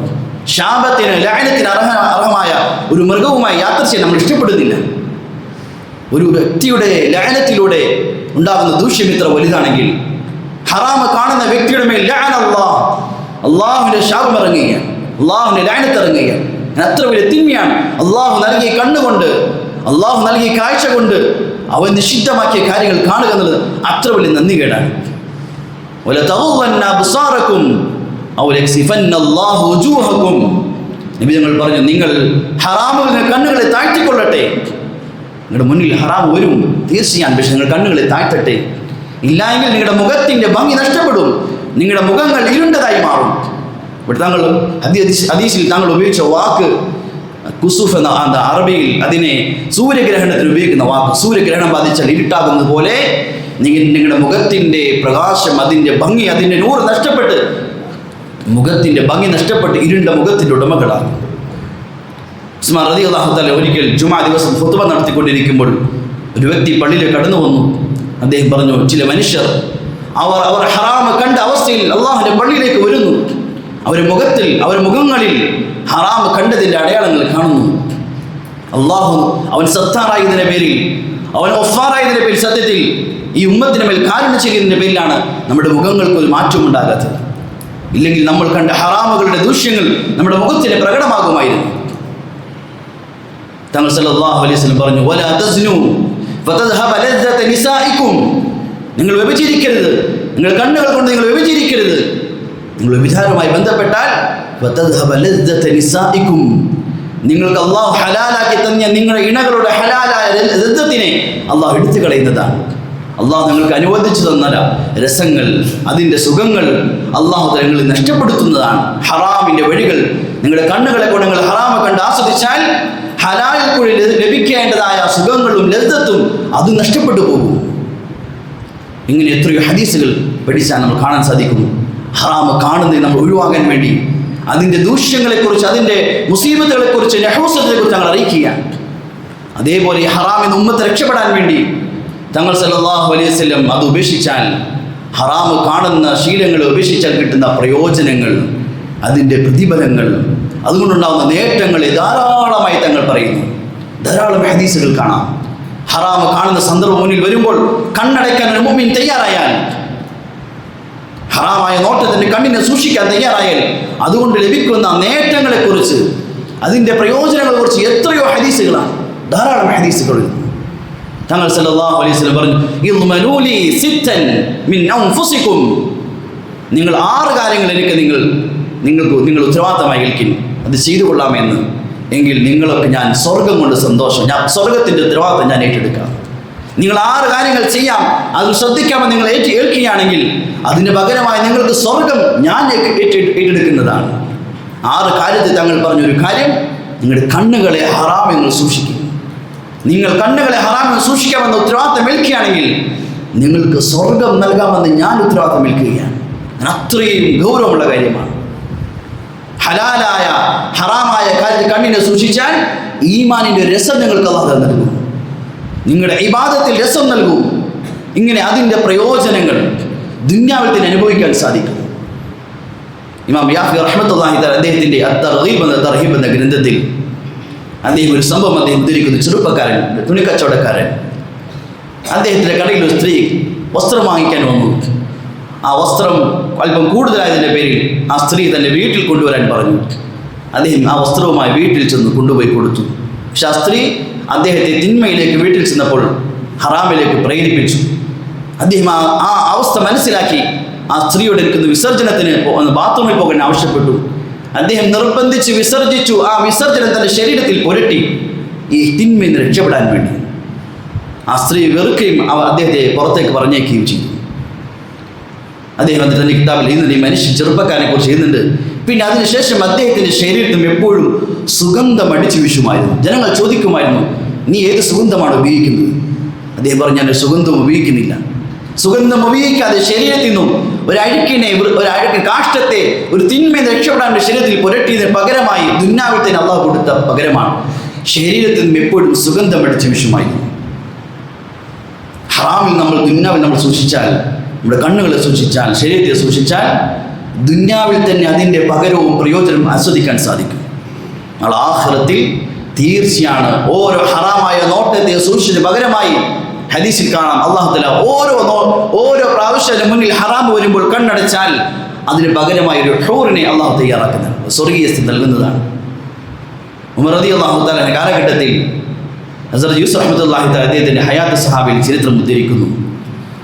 Speaker 1: ശാപത്തിന്, ലഅനത്തിന് അർഹമായ ഒരു മൃഗവുമായി യാത്ര ചെയ്യാൻ നമ്മൾ ഇഷ്ടപ്പെടുന്നില്ല. ഒരു വ്യക്തിയുടെ ലഅനത്തിലൂടെ ഉണ്ടാകുന്ന ദൂഷ്യം ഇത്ര വലുതാണെങ്കിൽ, ഹറാമ് കാണുന്ന വ്യക്തിയുടെ മേൽ ലഅന അല്ലാഹ്, അള്ളാഹുവിൻ്റെ ശാപം ഇറങ്ങുകയാണ്, അള്ളാഹുവിൻ്റെ ലഅനത്ത് ഇറങ്ങുകയാണ്. അത്ര വലിയ തിന്മയാണ്. അള്ളാഹു നൽകിയ കണ്ണുകൊണ്ട്, അള്ളാഹു നൽകിയ കാഴ്ച കൊണ്ട് അവൻ നിഷിദ്ധമാക്കിയ കാര്യങ്ങൾ കാണുക എന്നുള്ളത് അത്ര വലിയ നന്ദികേടാണ്. നബി ഞങ്ങൾ പറഞ്ഞു, നിങ്ങൾ ഹറാമിൽ കണ്ണുകളെ താഴ്ത്തിക്കൊള്ളട്ടെ. നിങ്ങളുടെ മുന്നിൽ ഹറാം വരും തീർച്ചയായും, പക്ഷെ നിങ്ങൾ കണ്ണുകളെ താഴ്ത്തട്ടെ. ഇല്ലായെങ്കിൽ നിങ്ങളുടെ മുഖത്തിൻ്റെ ഭംഗി നഷ്ടപ്പെടും, നിങ്ങളുടെ മുഖങ്ങൾ ഇരുണ്ടതായി മാറും. ഇവിടെ താങ്കൾ ഹദീസിൽ താങ്കൾ ഉപയോഗിച്ച വാക്ക് കുസുഫ് എന്ന അറബിയിൽ അതിനെ സൂര്യഗ്രഹണത്തിന് ഉപയോഗിക്കുന്ന വാക്ക്. സൂര്യഗ്രഹണം ബാധിച്ചാൽ ഇരുട്ടാകുന്നത് പോലെ നിങ്ങളുടെ മുഖത്തിൻ്റെ പ്രകാശം, അതിൻ്റെ ഭംഗി, അതിൻ്റെ നൂറ് നഷ്ടപ്പെട്ട്, മുഖത്തിൻ്റെ ഭംഗി നഷ്ടപ്പെട്ട് ഇരുണ്ട മുഖത്തിൻ്റെ ഉടമകളാണ്. ഉസ്മാൻ റളിയല്ലാഹു തആല ഒരിക്കൽ ജുമാ ദിവസം ഖുത്ബ നടത്തിക്കൊണ്ടിരിക്കുമ്പോൾ ഒരു വ്യക്തി പള്ളിയിൽ കടന്നു വന്നു. അദ്ദേഹം പറഞ്ഞു, ചില മനുഷ്യർ അവർ ഹറാമ് കണ്ട അവസ്ഥയിൽ അള്ളാഹുവിൻ്റെ പള്ളിയിലേക്ക് വരുന്നു. അവരുടെ മുഖങ്ങളിൽ ഹറാമ് കണ്ടതിൻ്റെ അടയാളങ്ങൾ കാണുന്നു. അള്ളാഹു അവൻ സത്താറായതിൻ്റെ പേരിൽ, അവൻ ഒഫാറായതിൻ്റെ പേരിൽ, സത്യത്തിൽ ഈ ഉമ്മത്തിന് മേൽ കാരുണ്യം ചെയ്യുന്നതിൻ്റെ പേരിലാണ് നമ്മുടെ മുഖങ്ങൾക്ക് ഒരു മാറ്റമുണ്ടാകാത്തത്. ഇല്ലെങ്കിൽ നമ്മൾ കണ്ട ഹറാമുകളുടെ ദൂഷ്യങ്ങൾ നമ്മുടെ മുഖത്തിന് പ്രകടമാകുമായിരുന്നു. തങ്ങൾ സല്ലല്ലാഹു അലൈഹി വസല്ലം പറഞ്ഞു, വലാ തസ്നു ഫതദ്ഹബ ലദ്ദത നിസാഇകും, നിങ്ങൾ വ്യഭിചരിക്കരുത്, നിങ്ങൾ കണ്ണുകൾ കൊണ്ട് നിങ്ങൾ വ്യഭിചരിക്കരുത്. നിങ്ങൾ വ്യഭിചാരവുമായി ബന്ധപ്പെട്ടാൽ ഫതദ്ഹബ ലദ്ദത നിസാഇകും, നിങ്ങൾക്ക് അള്ളാഹു ഹലാലാക്കി തന്ന നിങ്ങളുടെ ഇണകളുടെ ഹലാലായ ലദ്ദത്തിനെ അള്ളാഹു എടുത്തു കളയുന്നതാണ്. അള്ളാഹു നിങ്ങൾക്ക് അനുവദിച്ചു തന്ന രസങ്ങൾ, അതിൻ്റെ സുഖങ്ങൾ അള്ളാഹു നിങ്ങൾ നഷ്ടപ്പെടുത്തുന്നതാണ്. ഹറാമിൻ്റെ വഴികൾ, നിങ്ങളുടെ കണ്ണുകളെ കൊണ്ട് നിങ്ങൾ ഹറാമ കണ്ട് ആസ്വദിച്ചാൽ ഹലാലിൽ കൂടി ലഭിക്കേണ്ടതായ സുഖങ്ങളും ലദ്ദത്തും അത് നഷ്ടപ്പെട്ടു പോകും. ഇങ്ങനെ എത്രയോ ഹദീസുകൾ പഠിച്ചാൽ നമ്മൾ കാണാൻ സാധിക്കുന്നു. ഹറാമ് കാണുന്നത് നമ്മൾ ഒഴിവാക്കാൻ വേണ്ടി അതിൻ്റെ ദൂഷ്യങ്ങളെക്കുറിച്ച്, അതിൻ്റെ മുസീബത്തുകളെക്കുറിച്ച്, നഹൂസത്തിനെക്കുറിച്ച് ഞങ്ങൾ അറിയിക്കുക. അതേപോലെ ഹറാമിൽ നിന്ന് ഉമ്മത്ത് രക്ഷപ്പെടാൻ വേണ്ടി തങ്ങൾ സല്ലല്ലാഹു അലൈഹി വസല്ലം അത് ഉപേക്ഷിച്ചാൽ, ഹറാമ് കാണുന്ന ശീലങ്ങൾ ഉപേക്ഷിച്ചാൽ കിട്ടുന്ന പ്രയോജനങ്ങൾ, അതിൻ്റെ പ്രതിഫലങ്ങൾ, അതുകൊണ്ടുണ്ടാകുന്ന നേട്ടങ്ങളെ ധാരാളമായി തങ്ങൾ പറയുന്നു. ധാരാളം ഹദീസുകൾ കാണാം. ഹറാമ് കാണുന്ന സന്ദർഭം മുന്നിൽ വരുമ്പോൾ കണ്ണടയ്ക്കാൻ ഒരു മുഅ്മിൻ തയ്യാറായാൽ, ഹറാമായ നോട്ടത്തിൻ്റെ കണ്ണിനെ സൂക്ഷിക്കാൻ തയ്യാറായാൽ അതുകൊണ്ട് ലഭിക്കുന്ന നേട്ടങ്ങളെക്കുറിച്ച്, അതിൻ്റെ പ്രയോജനങ്ങളെക്കുറിച്ച് എത്രയോ ഹദീസുകളാണ്, ധാരാളം ഹദീസുകൾ. തങ്ങൾ സല്ലല്ലാഹു അലൈഹി വസല്ലം പറഞ്ഞു, ഇദ്മനൂലി സിത്തൻ മിൻ അൻഫുസികും, നിങ്ങൾ 6 കാര്യങ്ങൾ എനിക്ക് നിങ്ങൾ ഉത്തരവാദിത്തമായി ഏൽക്കുന്നു, അത് ചെയ്തു കൊള്ളാമെന്ന്. എങ്കിൽ നിങ്ങളൊക്കെ ഞാൻ സ്വർഗം കൊണ്ട് സന്തോഷം, ഞാൻ സ്വർഗത്തിൻ്റെ ഉത്തരവാദിത്തം ഞാൻ ഏറ്റെടുക്കാം. നിങ്ങൾ 6 കാര്യങ്ങൾ ചെയ്യാം, അത് ശ്രദ്ധിക്കാമെന്ന് നിങ്ങൾ ഏൽക്കുകയാണെങ്കിൽ അതിന് പകരമായി നിങ്ങൾക്ക് സ്വർഗം ഞാൻ ഏറ്റെടുക്കുന്നതാണ്. 6 കാര്യത്തിൽ തങ്ങൾ പറഞ്ഞൊരു കാര്യം, നിങ്ങളുടെ കണ്ണുകളെ ഹറാമിൽ നിങ്ങൾ സൂക്ഷിക്കും. നിങ്ങൾ കണ്ണുകളെ ഹറാമിൽ സൂക്ഷിക്കാമെന്ന് ഉത്തരവാദിത്തം ഏൽക്കുകയാണെങ്കിൽ നിങ്ങൾക്ക് സ്വർഗം നൽകാമെന്ന് ഞാൻ ഉത്തരവാദിത്തം ഏൽക്കുകയാണ്. അത്രയും ഗൗരവമുള്ള കാര്യമാണ്. ഹലാലായ ഹറാമായ കാര്യത്തിൽ കണ്ണിനെ സൂക്ഷിച്ചാൽ ഈമാനിൻ്റെ രസം നിങ്ങൾക്ക് അല്ലാഹു നൽകും, നിങ്ങളുടെ ഇബാദത്തിൽ രസം നൽകും. ഇങ്ങനെ അതിൻ്റെ പ്രയോജനങ്ങൾ ദുനിയാവിൽ തന്നെ അനുഭവിക്കാൻ സാധിക്കും. ഇമാം യാഫി റഹ്മത്തുള്ളാഹി തആല അദ്ദേഹത്തിൻ്റെ തർഹീബ് എന്ന ഗ്രന്ഥത്തിൽ അദ്ദേഹം ഒരു സംഭവം ഉദ്ധരിക്കുന്നു. ചെറുപ്പക്കാരൻ, തുണിക്കച്ചവടക്കാരൻ, അദ്ദേഹത്തിൻ്റെ കടയിൽ ഒരു സ്ത്രീ വസ്ത്രം വാങ്ങിക്കാൻ വന്നു. ആ വസ്ത്രം അല്പം കൂടുതലായതിൻ്റെ പേരിൽ ആ സ്ത്രീ തന്നെ വീട്ടിൽ കൊണ്ടുവരാൻ പറഞ്ഞു. അദ്ദേഹം ആ വസ്ത്രവുമായി വീട്ടിൽ ചെന്ന് കൊണ്ടുപോയി കൊടുത്തു. പക്ഷെ ആ സ്ത്രീ അദ്ദേഹത്തെ തിന്മയിലേക്ക് വീട്ടിൽ ചെന്നപ്പോൾ ഹറാമിലേക്ക് പ്രേരിപ്പിച്ചു. അദ്ദേഹം ആ അവസ്ഥ മനസ്സിലാക്കി ആ സ്ത്രീയോട് എനിക്കൊന്ന് വിസർജനത്തിന് ബാത്റൂമിൽ പോകാൻ ആവശ്യപ്പെട്ടു. അദ്ദേഹം നിർബന്ധിച്ച് വിസർജിച്ചു. ആ വിസർജനം തൻ്റെ ശരീരത്തിൽ പുരട്ടി ഈ തിന്മയിൽ നിന്ന് രക്ഷപ്പെടാൻ വേണ്ടി. ആ സ്ത്രീ വെറുക്കുകയും അദ്ദേഹത്തെ പുറത്തേക്ക് പറഞ്ഞേക്കുകയും ചെയ്തു. അദ്ദേഹം തൻ്റെ കിതാബിൽ എഴുതുന്നുണ്ട്, ഈ മനുഷ്യൻ ചെറുപ്പക്കാരനെ കുറിച്ച് എഴുതുന്നുണ്ട്. പിന്നെ അതിനുശേഷം അദ്ദേഹത്തിൻ്റെ ശരീരത്തിൽ എപ്പോഴും സുഗന്ധം അടിച്ചു വീശുമായിരുന്നു. ജനങ്ങൾ ചോദിക്കുമായിരുന്നു, നീ ഏത് സുഗന്ധമാണ് ഉപയോഗിക്കുന്നത്? അദ്ദേഹം പറഞ്ഞു, ഞാൻ സുഗന്ധം ഉപയോഗിക്കുന്നില്ല. സുഗന്ധം ഉപയോഗിക്കാതെ ശരീരത്തിൽ നിന്നും ഒരു അഴുക്ക് കാഷ്ടത്തെ, ഒരു തിന്മയെ രക്ഷപ്പെടാൻ ശരീരത്തിൽ പുരട്ടിയതിന് പകരമായി ദുനിയാവിൽ തന്നെ അല്ലാഹു കൊടുത്ത പകരമാണ് ശരീരത്തിൽ നിന്നും എപ്പോഴും സുഗന്ധം അടിച്ചു വീശുമായിരുന്നു. ഹറാമിൽ ദുനിയാവിൽ നമ്മൾ സൂക്ഷിച്ചാൽ, നമ്മുടെ കണ്ണുകളെ സൂക്ഷിച്ചാൽ, ശരീരത്തെ സൂക്ഷിച്ചാൽ ദുനിയാവിൽ തന്നെ അതിൻ്റെ പകരവും പ്രയോജനം ആസ്വദിക്കാൻ സാധിക്കും. നമ്മൾ ആഖിറത്തിൽ തീർച്ചയാണ് ഓരോ ഹറാമായ നോട്ടത്തെ സൂക്ഷിച്ചതിന് പകരമായി ഹദീസിൽ കാണാം, അല്ലാഹു തആല ഓരോ പ്രാവശ്യം മുന്നിൽ ഹറാം വരുമ്പോൾ കണ്ണടച്ചാൽ അതിന് പകരമായി ഒരു ഹൂറിനെ അല്ലാഹു തയ്യാറാക്കുന്നത്, സ്വർഗീയസ്ഥ നൽകുന്നതാണ്. ഉമർ റളിയല്ലാഹു തആല കാലഘട്ടത്തിൽ ഹസ്രത്ത് യൂസുഫ് റഹ്മത്തുള്ളാഹി തആല അദ്ദേഹത്തിൻ്റെ ഹയാത്ത് സഹാബിയിൽ ചരിത്രം ഉദ്ധരിക്കുന്നു.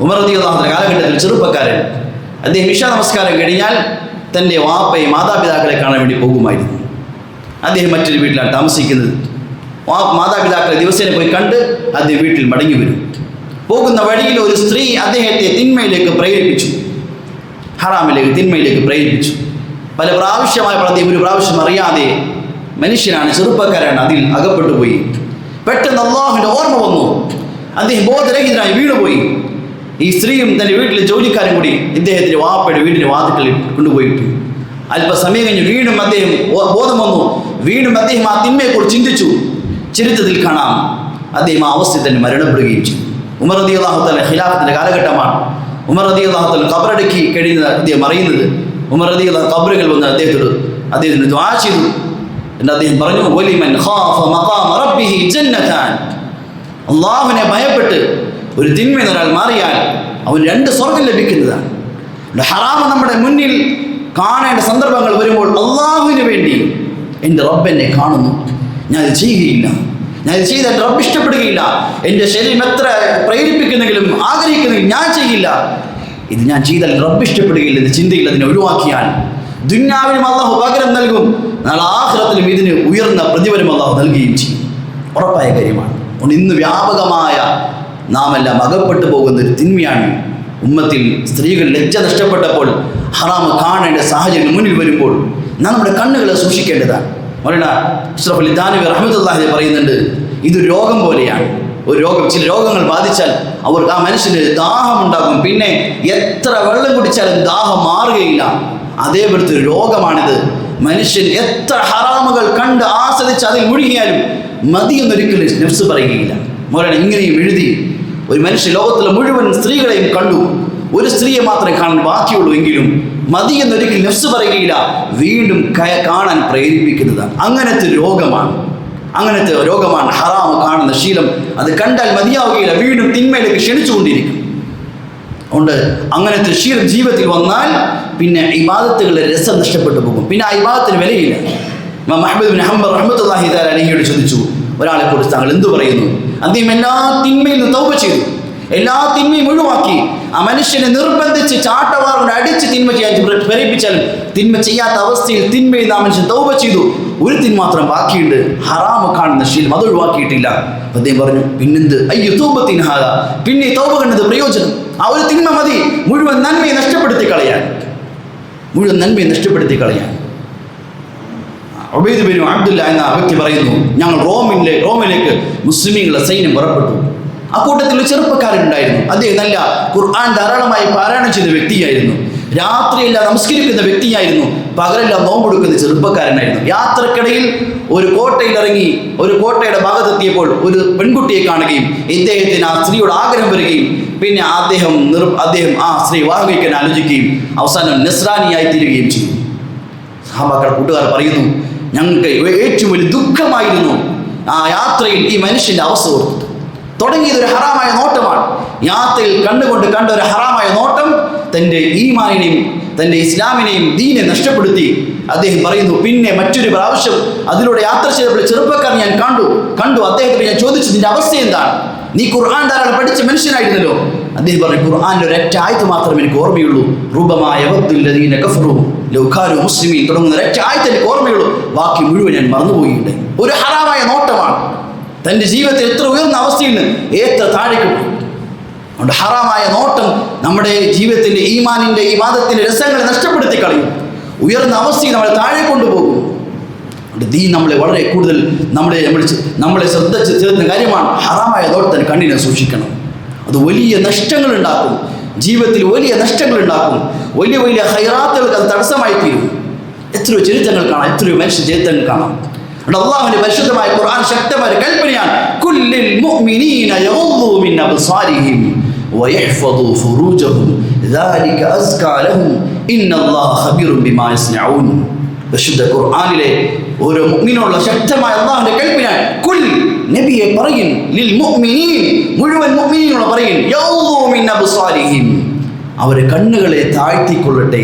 Speaker 1: ഉമർ റളിയല്ലാഹു തആല കാലഘട്ടത്തിൽ ചെറുപ്പക്കാരൻ, അദ്ദേഹം ഇശാ നമസ്കാരം കഴിഞ്ഞാൽ തൻ്റെ വാപ്പയെ, മാതാപിതാക്കളെ കാണാൻ വേണ്ടി പോകുമായിരുന്നു. അദ്ദേഹം മറ്റൊരു വീട്ടിലാണ് താമസിക്കുന്നത്. മാതാപിതാക്കളെ ദിവസേന പോയി കണ്ട് അദ്ദേഹം വീട്ടിൽ മടങ്ങി വരും. പോകുന്ന വഴിയിൽ ഒരു സ്ത്രീ അദ്ദേഹത്തെ തിന്മയിലേക്ക് പ്രേരിപ്പിച്ചു, ഹറാമിലേക്ക്, തിന്മയിലേക്ക് പ്രേരിപ്പിച്ചു. പല പ്രാവശ്യമായപ്പോൾ അദ്ദേഹം ഒരു പ്രാവശ്യം അറിയാതെ, മനുഷ്യനാണ്, ചെറുപ്പക്കാരാണ്, അതിൽ അകപ്പെട്ടു പോയി. പെട്ടെന്ന് അല്ലാഹുവിൻ്റെ ഓർമ്മ വന്നു. അദ്ദേഹം ബോധരഹിതനായി വീണുപോയി. ഈ സ്ത്രീയും തൻ്റെ വീട്ടിലെ ജോലിക്കാരും കൂടി ഇദ്ദേഹത്തിൻ്റെ വാപ്പയുടെ വീടിൻ്റെ വാതിൽക്കൽ കൊണ്ടുപോയിട്ടു. അല്പസമയം കഴിഞ്ഞ് വീണ്ടും അദ്ദേഹം ബോധം വന്നു. വീണ്ടും അദ്ദേഹം ആ തിന്മയെക്കുറിച്ച് ചിന്തിച്ചു. ചരിത്രത്തിൽ കാണാം, അദ്ദേഹം ആ അവസ്ഥയിൽ തന്നെ മരണപ്പെടുകയും ചെയ്തു. ഉമർ റളിയല്ലാഹു തആല ഖിലാഫത്തിൻ്റെ കാലഘട്ടമാണ്. ഉമർ റളിയല്ലാഹു തആല ഖബറടക്കി കഴിയുന്നത് അദ്ദേഹം അറിയുന്നത്. ഉമർ റളിയല്ലാഹു ഖബറുകൾ വന്ന് അദ്ദേഹത്തിന് ദുആ ചെയ്തു. എന്നിട്ട് അദ്ദേഹം പറഞ്ഞു, വലിമൻ ഖാഫ മഖാമ റബ്ബിഹി ജന്നതാൻ, അല്ലാഹുവിനെ ഭയപ്പെട്ട് ഒരു തിന്മയിൽ ഒരാൾ മാറിയാൽ അവൻ 2 സ്വർഗ്ഗം ലഭിക്കുന്നതാണ്. ഹറാമ് നമ്മുടെ മുന്നിൽ കാണേണ്ട സന്ദർഭങ്ങൾ വരുമ്പോൾ അല്ലാഹുവിന് വേണ്ടി എൻ്റെ റബ്ബ് എന്നെ കാണുന്നു, ഞാനിത് ചെയ്യുകയില്ല, ഞാനിത് ചെയ്താൽ റബ്ബ് ഇഷ്ടപ്പെടുകയില്ല, എൻ്റെ ശരീരം എത്ര പ്രേരിപ്പിക്കുന്നെങ്കിലും ആഗ്രഹിക്കുന്നെങ്കിലും ഞാൻ ചെയ്യില്ല, ഇത് ഞാൻ ചെയ്താൽ റബ്ബ് ഇഷ്ടപ്പെടുകയില്ല എന്ന ചിന്തയിൽ അതിനെ ഒഴിവാക്കിയാൽ ദുനിയാവിലും അല്ലാഹു പകരം നൽകും, നാളെ ആഖിറത്തിലും ഇതിന് ഉയർന്ന പ്രതിഫലം അല്ലാഹു നൽകുകയും ചെയ്യും. ഉറപ്പായ കാര്യമാണ്. അതുകൊണ്ട് ഇന്ന് വ്യാപകമായ നാം എല്ലാം അകപ്പെട്ടു പോകുന്ന ഒരു തിന്മയാണ്. ഉമ്മത്തിൽ സ്ത്രീകൾ ലജ്ജ നഷ്ടപ്പെട്ടപ്പോൾ ഹറാമ് കാണേണ്ട സാഹചര്യങ്ങൾ മുന്നിൽ വരുമ്പോൾ നാം നമ്മുടെ കണ്ണുകളെ സൂക്ഷിക്കേണ്ടതാണ്. മൗലാനാ അഷ്റഫ് അലി താനവി റഹ്മത്തുള്ളാഹി പറയുന്നുണ്ട്, ഇതൊരു രോഗം പോലെയാണ്. ഒരു രോഗം, ചില രോഗങ്ങൾ ബാധിച്ചാൽ അവർക്ക്, ആ മനുഷ്യന് ദാഹമുണ്ടാകും. പിന്നെ എത്ര വെള്ളം കുടിച്ചാലും ദാഹം മാറുകയില്ല. അതേപോലത്തെ ഒരു രോഗമാണിത്. മനുഷ്യൻ എത്ര ഹറാമുകൾ കണ്ട് ആസ്വദിച്ച് അതിൽ മുഴുകിയാലും മതിയെന്നൊരിക്കലും നഫ്സ് പറയുകയില്ല. മൗലാന ഇങ്ങനെയും എഴുതി, ഒരു മനുഷ്യ ലോകത്തിലെ മുഴുവൻ സ്ത്രീകളെയും കണ്ടു, ഒരു സ്ത്രീയെ മാത്രമേ കാണാൻ ബാക്കിയുള്ളൂ എങ്കിലും മതി എന്നൊരിക്കലും നഫ്സ് പറയുകയില്ല, വീണ്ടും കാണാൻ പ്രേരിപ്പിക്കുന്നതാണ്. അങ്ങനത്തെ രോഗമാണ്. അങ്ങനത്തെ രോഗമാണ് ഹറാം കാണുന്ന ശീലം. അത് കണ്ടാൽ മതിയാവുകയില്ല, വീണ്ടും തിന്മയിലേക്ക് ക്ഷണിച്ചുകൊണ്ടിരിക്കും. അതുകൊണ്ട് അങ്ങനത്തെ ശീലം ജീവിതത്തിൽ വന്നാൽ പിന്നെ ഇബാദത്തുകളുടെ രസം നഷ്ടപ്പെട്ടു പോകും, പിന്നെ ആ ഇബാദത്തിന് വിലയില്ല. ഇമാം അഹ്മദ് ബിൻ ഹംബൽ റഹ്മത്തുള്ളാഹി തആല അലൈഹിയോട് ചോദിച്ചു, ഒരാളെ കുറിച്ച് താങ്കൾ എന്തു പറയുന്നു? അദ്ദേഹം എല്ലാ തിന്മയിൽ നിന്ന് തൗബ ചെയ്തു, എല്ലാ തിന്മയും ഒഴിവാക്കി. ആ മനുഷ്യനെ നിർബന്ധിച്ച് ചാട്ടവാറുകൊണ്ട് അടിച്ച് തിന്മ ചെയ്യാൻ പ്രേരിപ്പിച്ചാലും തിന്മ ചെയ്യാത്ത അവസ്ഥയിൽ തിന്മയിൽ നിന്ന് ആ മനുഷ്യൻ തൗബ ചെയ്തു. ഒരു തിന്മ മാത്രം ബാക്കിയുണ്ട്, ഹറാമ് കാണുന്ന ശീലം, അത് ഒഴിവാക്കിയിട്ടില്ല. അദ്ദേഹം പറഞ്ഞു, പിന്നെന്ത് അയ്യോ തൗബത്തിൻ ഹാദാ, പിന്നെ തൗബ കണ്ടത് പ്രയോജനം? ആ ഒരു തിന്മ മതി മുഴുവൻ നന്മയെ നഷ്ടപ്പെടുത്തി കളയാൻ, മുഴുവൻ നന്മയെ നഷ്ടപ്പെടുത്തി കളയാൻ. ഉബൈദ് ബിൻ അബ്ദുല്ല എന്ന വ്യക്തി പറയുന്നു, ഞങ്ങൾ റോമിലേക്ക് മുസ്ലിമീങ്ങളുടെ സൈന്യം പുറപ്പെട്ടു. അക്കൂട്ടത്തിൽ ഒരു ചെറുപ്പക്കാരനുണ്ടായിരുന്നു. അദ്ദേഹം നല്ല ഖുർആൻ ധാരാളമായി പാരായണം ചെയ്ത വ്യക്തിയായിരുന്നു. രാത്രിയെല്ലാം നമസ്കരിക്കുന്ന വ്യക്തിയായിരുന്നു. പകലെല്ലാം നോമ്പെടുക്കുന്ന ചെറുപ്പക്കാരനായിരുന്നു. യാത്രക്കിടയിൽ ഒരു കോട്ടയിൽ ഇറങ്ങി ഒരു കോട്ടയുടെ ഭാഗത്തെത്തിയപ്പോൾ ഒരു പെൺകുട്ടിയെ കാണുകയും ഇദ്ദേഹത്തിന് ആ സ്ത്രീയോട് ആഗ്രഹം വരികയും പിന്നെ അദ്ദേഹം ആ സ്ത്രീ വിവാഹം കഴിക്കാൻ ആലോചിക്കുകയും അവസാനം നസ്രാനിയായി തീരുകയും ചെയ്തു. സഹാബാക്കളുടെ കൂട്ടുകാർ പറയുന്നു, ഞങ്ങൾക്ക് ഏറ്റവും വലിയ ദുഃഖമായിരുന്നു ആ യാത്രയിൽ ഈ മനുഷ്യൻ്റെ അവസ്ഥ ഓർത്തിട്ട്. തുടങ്ങിയത് ഒരു ഹറാമായ നോട്ടമാണ്. യാത്രയിൽ കണ്ടുകൊണ്ട് കണ്ട ഒരു ഹറാമായ നോട്ടം തൻ്റെ ഈമാനിനെയും തൻ്റെ ഇസ്ലാമിനെയും ദീനെ നഷ്ടപ്പെടുത്തി. അദ്ദേഹം പറയുന്നു, പിന്നെ മറ്റൊരു പ്രാവശ്യം അതിലൂടെ യാത്ര ചെയ്തപ്പോൾ ചെറുപ്പക്കാരൻ ഞാൻ കണ്ടു അദ്ദേഹത്തിന് ഞാൻ ചോദിച്ചു, നിന്റെ അവസ്ഥ എന്താണ്? നീ ഖുർആൻ ധാരാളം പഠിച്ച മനുഷ്യനായിരുന്നല്ലോ. അദ്ദേഹം പറഞ്ഞു, ഖുർആനിലെ ഒരൊറ്റ ആയത്ത് മാത്രമേ എനിക്ക് ഓർമ്മയുള്ളൂ. റുബമായ വദ്ദുല്ലദീന കഫറു ലൗ കാനൂ മുസ്ലിമീൻ തുടങ്ങുന്ന ഒരൊറ്റ ആയത്ത് എനിക്ക് ഓർമ്മയുള്ളൂ, ബാക്കി മുഴുവൻ ഞാൻ മറന്നുപോയിട്ടുണ്ട്. ഒരു ഹറാമായ നോട്ടമാണ്. തൻ്റെ ജീവിതത്തിൽ എത്ര ഉയർന്ന അവസ്ഥയിൽ നിന്ന് എത്ര താഴേക്ക് പോയി. അതുകൊണ്ട് ഹറാമായ നോട്ടം നമ്മുടെ ജീവിതത്തിൻ്റെ ഈമാനിൻ്റെ ഇബാദത്തിൻ്റെ രസങ്ങളെ നഷ്ടപ്പെടുത്തി കളയും, ഉയർന്ന അവസ്ഥയിൽ നമ്മളെ താഴെ കൊണ്ടുപോകും. അതുകൊണ്ട് ദീൻ നമ്മളെ വളരെ കൂടുതൽ നമ്മളെ ശ്രദ്ധ ചേർന്ന കാര്യമാണ്. ഹറാമായ നോട്ടത്തിന് കണ്ണിനെ സൂക്ഷിക്കണം. അത് വലിയ നഷ്ടങ്ങൾ ഉണ്ടാക്കും, ജീവിതത്തിൽ വലിയ നഷ്ടങ്ങൾ ഉണ്ടാക്കും, വലിയ വലിയ ഹൈറാത്തുകൾക്ക് അത് തടസ്സമായി തീരും. എത്രയോ ചരിത്രങ്ങൾ കാണാം, എത്രയോ മനുഷ്യ ചരിത്രങ്ങൾ കാണാം. അല്ലാഹുവിന്റെ പരിശുദ്ധമായ ഖുർആൻ ശക്തമായ കൽപ്പനയാണ്, കുല്ലിൽ മുഅ്മിനീന യഗ്ളൂ മിൻ അബ്സാരിഹിം വയഹ്ഫദൂ ഫുറൂജഹും ദാലിക അസ്കാ ലഹും ഇന്നല്ലാഹ ഖബീറുൻ ബിമാ യസ്നഊൻ. പരിശുദ്ധ ഖുർആനിലെ ഓരോ മുഅ്മിനോടുള്ള ശക്തമായ അല്ലാഹുവിന്റെ കൽപ്പനയാണ്. കുൽ നബിയെ പറയിൻ, ലിൽ മുഅ്മിനീൻ മുഴുവൻ മുഅ്മിനീനോട് പറയിൻ, യഗ്ളൂ മിൻ അബ്സാരിഹിം അവർ കണ്ണുകളെ താഴ്ത്തിക്കൊള്ളട്ടെ,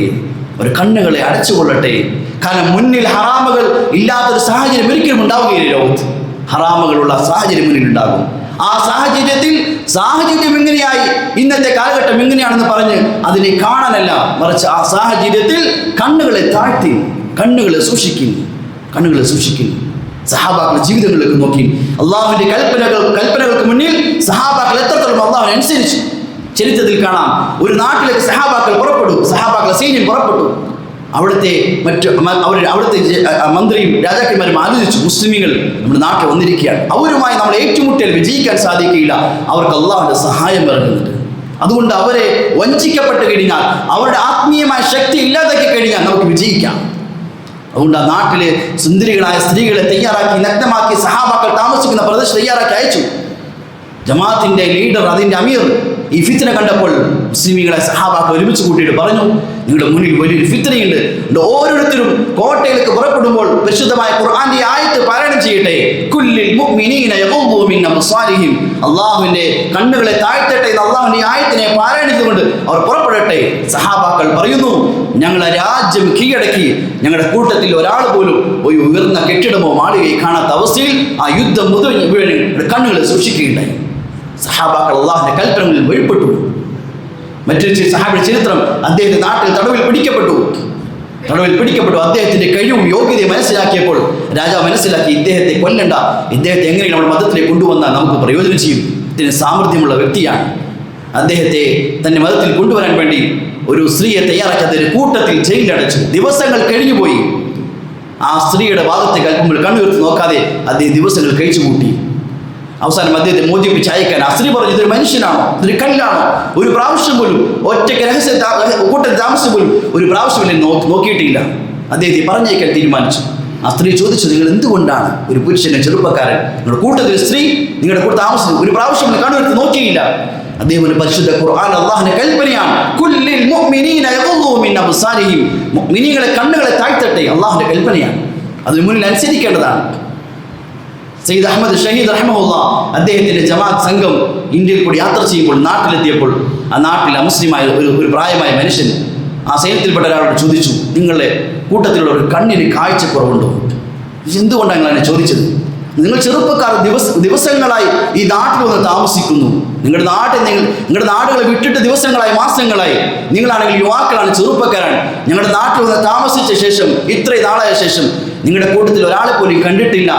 Speaker 1: അവർ കണ്ണുകളെ അടച്ചുകൊള്ളട്ടെ. കാരണം മുന്നിൽ ഹറാമുകൾ ഇല്ലാത്തൊരു സാഹചര്യം ഒരിക്കലും ഉണ്ടാവുകയില്ല. ലോകത്ത് ഹറാമുകളുള്ള സാഹചര്യം മുന്നിൽ ഉണ്ടാകും. ആ സാഹചര്യം എങ്ങനെയായി, ഇന്നത്തെ കാലഘട്ടം എങ്ങനെയാണെന്ന് പറഞ്ഞ് അതിനെ കാണാനല്ല, മറിച്ച് ആ സാഹചര്യത്തിൽ കണ്ണുകളെ താഴ്ത്തി കണ്ണുകളെ സൂക്ഷിക്കും. സഹാബാക്കളുടെ ജീവിതങ്ങളിലേക്ക് നോക്കി അള്ളാഹുവിന്റെ കൽപ്പനകൾക്ക് മുന്നിൽ സഹാബാക്കൾ എത്രത്തോളം അള്ളാഹുവിനെ അനുസരിച്ചു. ചരിത്രത്തിൽ കാണാം, ഒരു നാട്ടിലേക്ക് സഹാബാക്കളുടെ സൈന്യം പുറപ്പെട്ടു. അവിടുത്തെ മന്ത്രിയും രാജാക്കന്മാരും ആലോചിച്ചു, മുസ്ലിമീങ്ങൾ നമ്മുടെ നാട്ടിൽ വന്നിരിക്കുകയാണ്, അവരുമായി നമ്മൾ ഏറ്റുമുട്ടിയാൽ വിജയിക്കാൻ സാധിക്കുകയില്ല, അവർക്ക് അള്ളാഹുവിന്റെ സഹായം ഇറങ്ങുന്നുണ്ട്. അതുകൊണ്ട് അവരെ വഞ്ചിക്കപ്പെട്ട് കഴിഞ്ഞാൽ, അവരുടെ ആത്മീയമായ ശക്തി ഇല്ലാതാക്കി കഴിഞ്ഞാൽ നമുക്ക് വിജയിക്കാം. അതുകൊണ്ട് ആ നാട്ടിലെ സുന്ദരികളായ സ്ത്രീകളെ തയ്യാറാക്കി നഗ്നമാക്കി സഹാബാക്കൾ താമസിക്കുന്ന പ്രദേശം തയ്യാറാക്കി അയച്ചു. ജമാഅത്തിന്റെ ലീഡർ, അതിൻ്റെ അമീർ ഈ ഫിത്ന കണ്ടപ്പോൾ മുസ്ലിമീങ്ങളെ സഹാബാക്കൾ ഒരുമിച്ച് കൂട്ടിയിട്ട് പറഞ്ഞു, നിങ്ങളുടെ മുന്നിൽ വലിയൊരു ഫിത്നയുണ്ട്. ഓരോരുത്തരും കോട്ടയിലേക്ക് പുറപ്പെടുമ്പോൾ പരിശുദ്ധമായ ഖുർആന്റെ ആയത്ത് പാരായണം ചെയ്യട്ടെ. കുല്ലിൽ മുഅ്മിനീന യഗ്ളൂ മിൻ അബ്സാരിഹിം അല്ലാഹുവിന്റെ കണ്ണുകളെ താഴ്ത്തട്ടെ എന്ന് അല്ലാഹുവിന്റെ ആയത്തിനെ പാരായണം ചെയ്തുകൊണ്ട് അവർ പുറപ്പെടട്ടെ. സഹാബാക്കൾ പറയുന്നു, ഞങ്ങളെ രാജ്യം കീഴടക്കി ഞങ്ങളുടെ കൂട്ടത്തിൽ ഒരാൾ പോലും ഒരു ഉയർന്ന കെട്ടിടമോ മാളികയോ കാണാത്ത അവസ്ഥയിൽ ആ യുദ്ധം മുഴുവൻ കണ്ണുകളെ സൂക്ഷിക്കുകയുണ്ടായി. സഹാബാക്കൾ അല്ലാഹുവിന്റെ കൽപ്പനകളിൽ വഴിപ്പെട്ടു. മറ്റൊരു സഹാബിയുടെ ചരിത്രം, അദ്ദേഹത്തിന്റെ നാട്ടിൽ തടവിൽ പിടിക്കപ്പെട്ടു. അദ്ദേഹത്തിന്റെ കഴിവും യോഗ്യതയും മനസ്സിലാക്കിയപ്പോൾ രാജാവ് മനസ്സിലാക്കി, ഇദ്ദേഹത്തെ കൊല്ലണ്ട, ഇദ്ദേഹത്തെ എങ്ങനെ നമ്മുടെ മതത്തിലേക്ക് കൊണ്ടുവന്നാൽ നമുക്ക് പ്രയോജനം ചെയ്യും, ഇതിന് സാമർഥ്യമുള്ള വ്യക്തിയാണ്. അദ്ദേഹത്തെ തന്റെ മതത്തിൽ കൊണ്ടുവരാൻ വേണ്ടി ഒരു സ്ത്രീയെ തയ്യാറാക്കി അതിന്റെ കൂട്ടത്തിൽ ജയിലടച്ചു. ദിവസങ്ങൾ കഴിഞ്ഞുപോയി. ആ സ്ത്രീയുടെ ഭാഗത്തേക്ക് അല്പങ്ങൾ കണ്ണുയർത്തി നോക്കാതെ അദ്ദേഹം ദിവസങ്ങൾ കഴിച്ചു കൂട്ടി. അവസാനം അദ്ദേഹത്തെ മോചിപ്പിച്ച് അയക്കാൻ ആ സ്ത്രീ പറഞ്ഞു, ഇതൊരു മനുഷ്യനാണോ, ഇതൊരു കല്ലാണോ? ഒരു പ്രാവശ്യം പോലും ഒറ്റയ്ക്ക് രഹസ്യ കൂട്ടത്തിൽ താമസിച്ചു പോലും ഒരു പ്രാവശ്യം നോക്കിയിട്ടില്ല. അദ്ദേഹത്തെ പറഞ്ഞയക്കാൻ തീരുമാനിച്ചു. ആ സ്ത്രീ ചോദിച്ചു, നിങ്ങൾ എന്തുകൊണ്ടാണ് ഒരു പുരുഷനെ, ചെറുപ്പക്കാരൻ, നിങ്ങളുടെ കൂട്ടത്തിൽ സ്ത്രീ നിങ്ങളുടെ കൂടെ താമസിച്ചു ഒരു പ്രാവശ്യം കണ്ണുയർത്തി നോക്കിയില്ല? അദ്ദേഹം ഒരു പരിശുദ്ധ ഖുർആൻ അല്ലാഹുവിന്റെ കൽപ്പനയാണ്, കുല്ലിൽ മുഅ്മിനീന യഗ്ളൂ മിൻ അബ്സാരിഹിം മുഅ്മിനീങ്ങളെ കണ്ണുകളെ താഴ്ത്തട്ടെ, അല്ലാഹുവിന്റെ കൽപ്പനയാണ്, അതിന് മുന്നിൽ അനുസരിക്കേണ്ടതാണ്. സയ്യിദ് അഹമ്മദ് ഷഹീദ് റഹ്മഹുല്ലാ അദ്ദേഹത്തിൻ്റെ ജമാഅത്ത് സംഘം ഇന്ത്യയിൽ കൂടി യാത്ര ചെയ്യുമ്പോൾ നാട്ടിലെത്തിയപ്പോൾ ആ നാട്ടിൽ അമുസ്ലിമായ ഒരു പ്രായമായ മനുഷ്യൻ ആ സൈന്യത്തിൽപ്പെട്ട ഒരാളോട് ചോദിച്ചു, നിങ്ങളുടെ കൂട്ടത്തിലുള്ള ഒരു കണ്ണിന് കാഴ്ചക്കുറവുണ്ടോ? എന്തുകൊണ്ടാണ് നിങ്ങൾ എന്നെ ചോദിച്ചത്? നിങ്ങൾ ചെറുപ്പക്കാർ ദിവസങ്ങളായി ഈ നാട്ടിൽ വന്ന് താമസിക്കുന്നു. നിങ്ങളുടെ നാടുകളെ വിട്ടിട്ട് ദിവസങ്ങളായി, മാസങ്ങളായി. നിങ്ങളാണെങ്കിൽ യുവാക്കളാണ്, ചെറുപ്പക്കാരാണ്. ഞങ്ങളുടെ നാട്ടിൽ വന്ന് താമസിച്ച ശേഷം, ഇത്രയും നാളായ ശേഷം നിങ്ങളുടെ കൂട്ടത്തിൽ ഒരാളെ പോലും കണ്ടിട്ടില്ല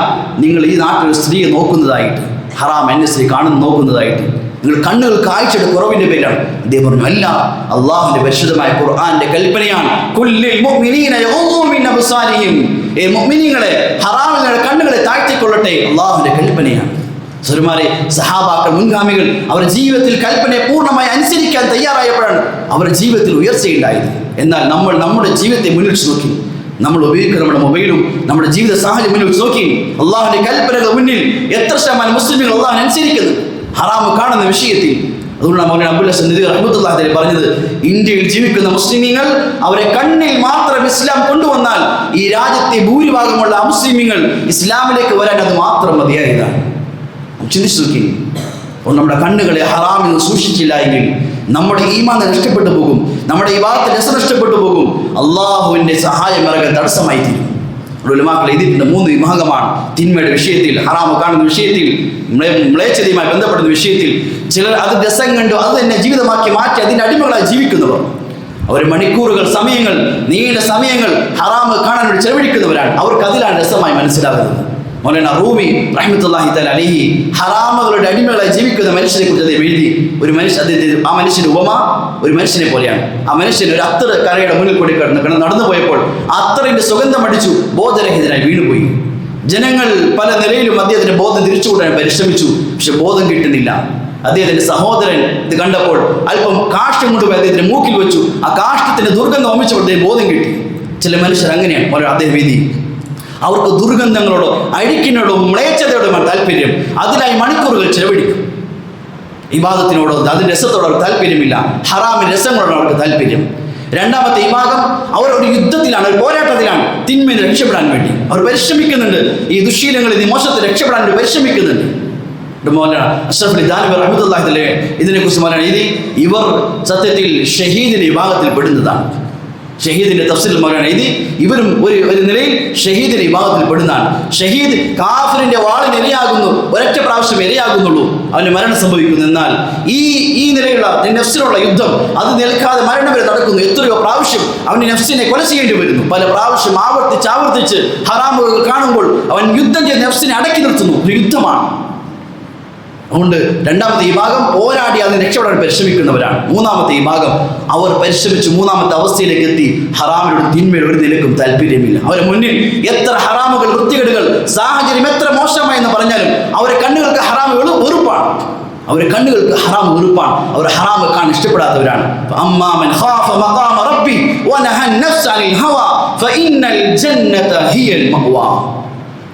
Speaker 1: നിങ്ങൾ ഈ നാട്ടിൽ സ്ത്രീയെ നോക്കുന്നതായിട്ട്, ഹറാം എന്നെ സ്ത്രീ നോക്കുന്നതായിട്ട്. നിങ്ങൾ കണ്ണുകൾ കാഴ്ചയുടെ കുറവിൻ്റെ പേരാണ്. അദ്ദേഹം പറഞ്ഞു, അല്ല, അള്ളാഹുവിന്റെ പരിശുദ്ധമായ ഖുർആന്റെ കൽപ്പനയാണ്. മുഅ്മിനീങ്ങളെ, ഹറാമിൽ നിങ്ങളുടെ കണ്ണുകളെ താഴ്ത്തിക്കൊള്ളട്ടെ, അള്ളാഹുവിന്റെ കൽപ്പനയാണ്. സഹോദരന്മാരെ, സഹാബാക്കൾ, മുൻഗാമികൾ അവരുടെ ജീവിതത്തിൽ കൽപ്പനയെ പൂർണ്ണമായി അനുസരിക്കാൻ തയ്യാറായപ്പോഴാണ് അവരുടെ ജീവിതത്തിൽ ഉയർച്ചയുണ്ടായത്. എന്നാൽ നമ്മൾ നമ്മുടെ ജീവിതത്തെ മുന്നിൽ നോക്കി, നമ്മൾ ഉപയോഗിക്കുന്ന നമ്മുടെ മൊബൈലും നമ്മുടെ ജീവിത സാഹചര്യം മുന്നിൽ നോക്കി, അള്ളാഹുവിന്റെ കൽപ്പനകൾ മുന്നിൽ എത്ര ശതമാനം മുസ്ലിമുകൾ അള്ളാഹുവിനെ അനുസരിക്കുന്നു ഹറാമ് കാണുന്ന വിഷയത്തിൽ? അതുകൊണ്ടാണ് മൗലാന അബ്ദുൽ ഹസൻ നദ്വി റഹ്മത്തുള്ളാഹി അലൈഹി പറഞ്ഞത്, ഇന്ത്യയിൽ ജീവിക്കുന്ന മുസ്ലിമീങ്ങൾ അവരെ കണ്ണിൽ മാത്രം ഇസ്ലാം കൊണ്ടുവന്നാൽ ഈ രാജ്യത്തെ ഭൂരിഭാഗമുള്ള മുസ്ലിമീങ്ങൾ ഇസ്ലാമിലേക്ക് വരാൻ അത് മാത്രം മതിയായതാണ്. ചിന്തിച്ചു നോക്കി. നമ്മുടെ കണ്ണുകളെ ഹറാമിൽ നിന്ന് സൂക്ഷിച്ചില്ല എങ്കിൽ നമ്മുടെ ഈമാൻ നഷ്ടപ്പെട്ടു പോകും, നമ്മുടെ ഇബാദത്ത് രസം നഷ്ടപ്പെട്ടു പോകും, അള്ളാഹുവിൻ്റെ സഹായം ഇറങ്ങാൻ തടസ്സമായി തീരും. ഉലമാക്കൾ എഴുതിയിട്ടുണ്ട് 3 വിഭാഗമാണ് തിന്മയുടെ വിഷയത്തിൽ, ഹറാമ് കാണുന്ന വിഷയത്തിൽ, മ്ലേച്ഛതയുമായി ബന്ധപ്പെടുന്ന വിഷയത്തിൽ. ചിലർ അത് രസം കണ്ടു അത് തന്നെ ജീവിതമാക്കി മാറ്റി അതിൻ്റെ അടിമകളായി ജീവിക്കുന്നവർ. അവർ മണിക്കൂറുകൾ, സമയങ്ങൾ, നീണ്ട സമയങ്ങൾ ഹറാമ് കാണാൻ വേണ്ടി ചെലവഴിക്കുന്നവരാണ്. അവർക്ക് അതിലാണ് രസമായി മനസ്സിലാകുന്നത്. മൗലാന റൂമി റഹ്മത്തുള്ളാഹി തആല അലൈഹി ഹറാമുകളുടെ അടിമകളായി ജീവിക്കുന്ന മനുഷ്യനെ കുറിച്ച് അദ്ദേഹം എഴുതി. ഒരു മനുഷ്യൻ, അദ്ദേഹത്തിന് ആ മനുഷ്യന്റെ ഉപമ ഒരു മനുഷ്യനെ പോലെയാണ്. ആ മനുഷ്യൻ ഒരു അത്തർ കരയുടെ മുന്നിൽ കൂടി നടന്നു പോയപ്പോൾ അത്തറിന്റെ സുഗന്ധം അടിച്ചു ബോധരഹിതനായി വീണുപോയി. ജനങ്ങൾ പല നിലയിലും അദ്ദേഹത്തിന്റെ ബോധം തിരിച്ചുകൂടാൻ പരിശ്രമിച്ചു, പക്ഷെ ബോധം കിട്ടുന്നില്ല. അദ്ദേഹത്തിന്റെ സഹോദരൻ ഇത് കണ്ടപ്പോൾ അല്പം കാഷ്ടം കൊണ്ടുപോയി അദ്ദേഹത്തിന്റെ മൂക്കിൽ വെച്ചു. ആ കാഷ്ടത്തിന്റെ ദുർഗന്ധം വമിച്ചപ്പോൾ അദ്ദേഹം ബോധം കിട്ടി. ചില മനുഷ്യർ അങ്ങനെയാണ്. അദ്ദേഹം എഴുതി, അവർക്ക് ദുർഗന്ധങ്ങളോടോ അഴുക്കിനോടോ മ്ലേച്ഛതയോടുമാണ് താല്പര്യം. അതിനായി മണിക്കൂറുകൾ ചെലവഴിക്കും. ഇബാദത്തിനോടോ അതിൻ്റെ രസത്തോടോ അവർക്ക് താല്പര്യമില്ല. ഹറാമിൻ്റെ രസങ്ങളോടോ അവർക്ക് താല്പര്യം. രണ്ടാമത്തെ വിഭാഗം അവർ ഒരു യുദ്ധത്തിലാണ്, ഒരു പോരാട്ടത്തിലാണ്, തിന്മയിൽ രക്ഷപ്പെടാൻ വേണ്ടി അവർ പരിശ്രമിക്കുന്നുണ്ട്. ഈ ദുശ്ശീലങ്ങളിൽ ഈ മോശത്തിൽ രക്ഷപ്പെടാൻ വേണ്ടി പരിശ്രമിക്കുന്നുണ്ട്. അഷ്റഫ് അലി ദാനവി റഹ്മത്തുള്ളാഹി അലൈഹി ഇതിനെക്കുറിച്ച് മൗലാന ഇവർ സത്യത്തിൽ ഷഹീദിന്റെ വിഭാഗത്തിൽ പെടുന്നതാണ്. ഷഹീദിന്റെ തഫ്സീറിൽ മൗലാന എഴുതി, ഇവരും ഒരു നിലയിൽ ഷഹീദിന്റെ വിഭാഗത്തിൽ പെടുന്നതാണ്. ഷഹീദ് കാഫിറിന്റെ വാളിന് ഇരയാകുന്നു, ഒരൊറ്റ പ്രാവശ്യം ഇരയാകുന്നുള്ളൂ, അവന് മരണം സംഭവിക്കുന്നു. എന്നാൽ ഈ നിലയിലുള്ള നഫ്സിനുള്ള യുദ്ധം അത് നിൽക്കാതെ മരണം വരെ നടക്കുന്നു. എത്രയോ പ്രാവശ്യം അവന് നഫ്സിനെ കൊല ചെയ്യേണ്ടി വരുന്നു. പല പ്രാവശ്യം ആവർത്തിച്ച് ഹറാമുകൾ കാണുമ്പോൾ അവൻ യുദ്ധം ചെയ്ത് നഫ്സിനെ അടക്കി നിർത്തുന്നു. ഒരു യുദ്ധമാണ്. അതുകൊണ്ട് രണ്ടാമത്തെ വിഭാഗം പോരാടി അതിന് രക്ഷപ്പെടാൻ പരിശ്രമിക്കുന്നവരാണ്. മൂന്നാമത്തെ വിഭാഗം അവർ പരിശ്രമിച്ച് മൂന്നാമത്തെ അവസ്ഥയിലേക്ക് എത്തി. ഹറാമിനോട് തിന്മയുടെ ഒരു നിലക്കും താല്പര്യമില്ല. അവരെ മുന്നിൽ എത്ര ഹറാമുകൾ, വൃത്തികേടുകൾ, സാഹചര്യം എത്ര മോശമായെന്ന് പറഞ്ഞാലും അവരെ കണ്ണുകൾക്ക് ഹറാം വെറുപ്പാണ്. അവരെ കണ്ണുകൾക്ക് ഹറാം വെറുപ്പാണ്. അവർ ഹറാം വെക്കാൻ ഇഷ്ടപ്പെടാത്തവരാണ്. അമ്മാമൻ ഖാഫ മഖാമ റബ്ബി വനഹൻ നഫ്സ അനിൽ ഹവാ ഫഇന്നൽ ജന്നത ഹിയൽ മഅവാ.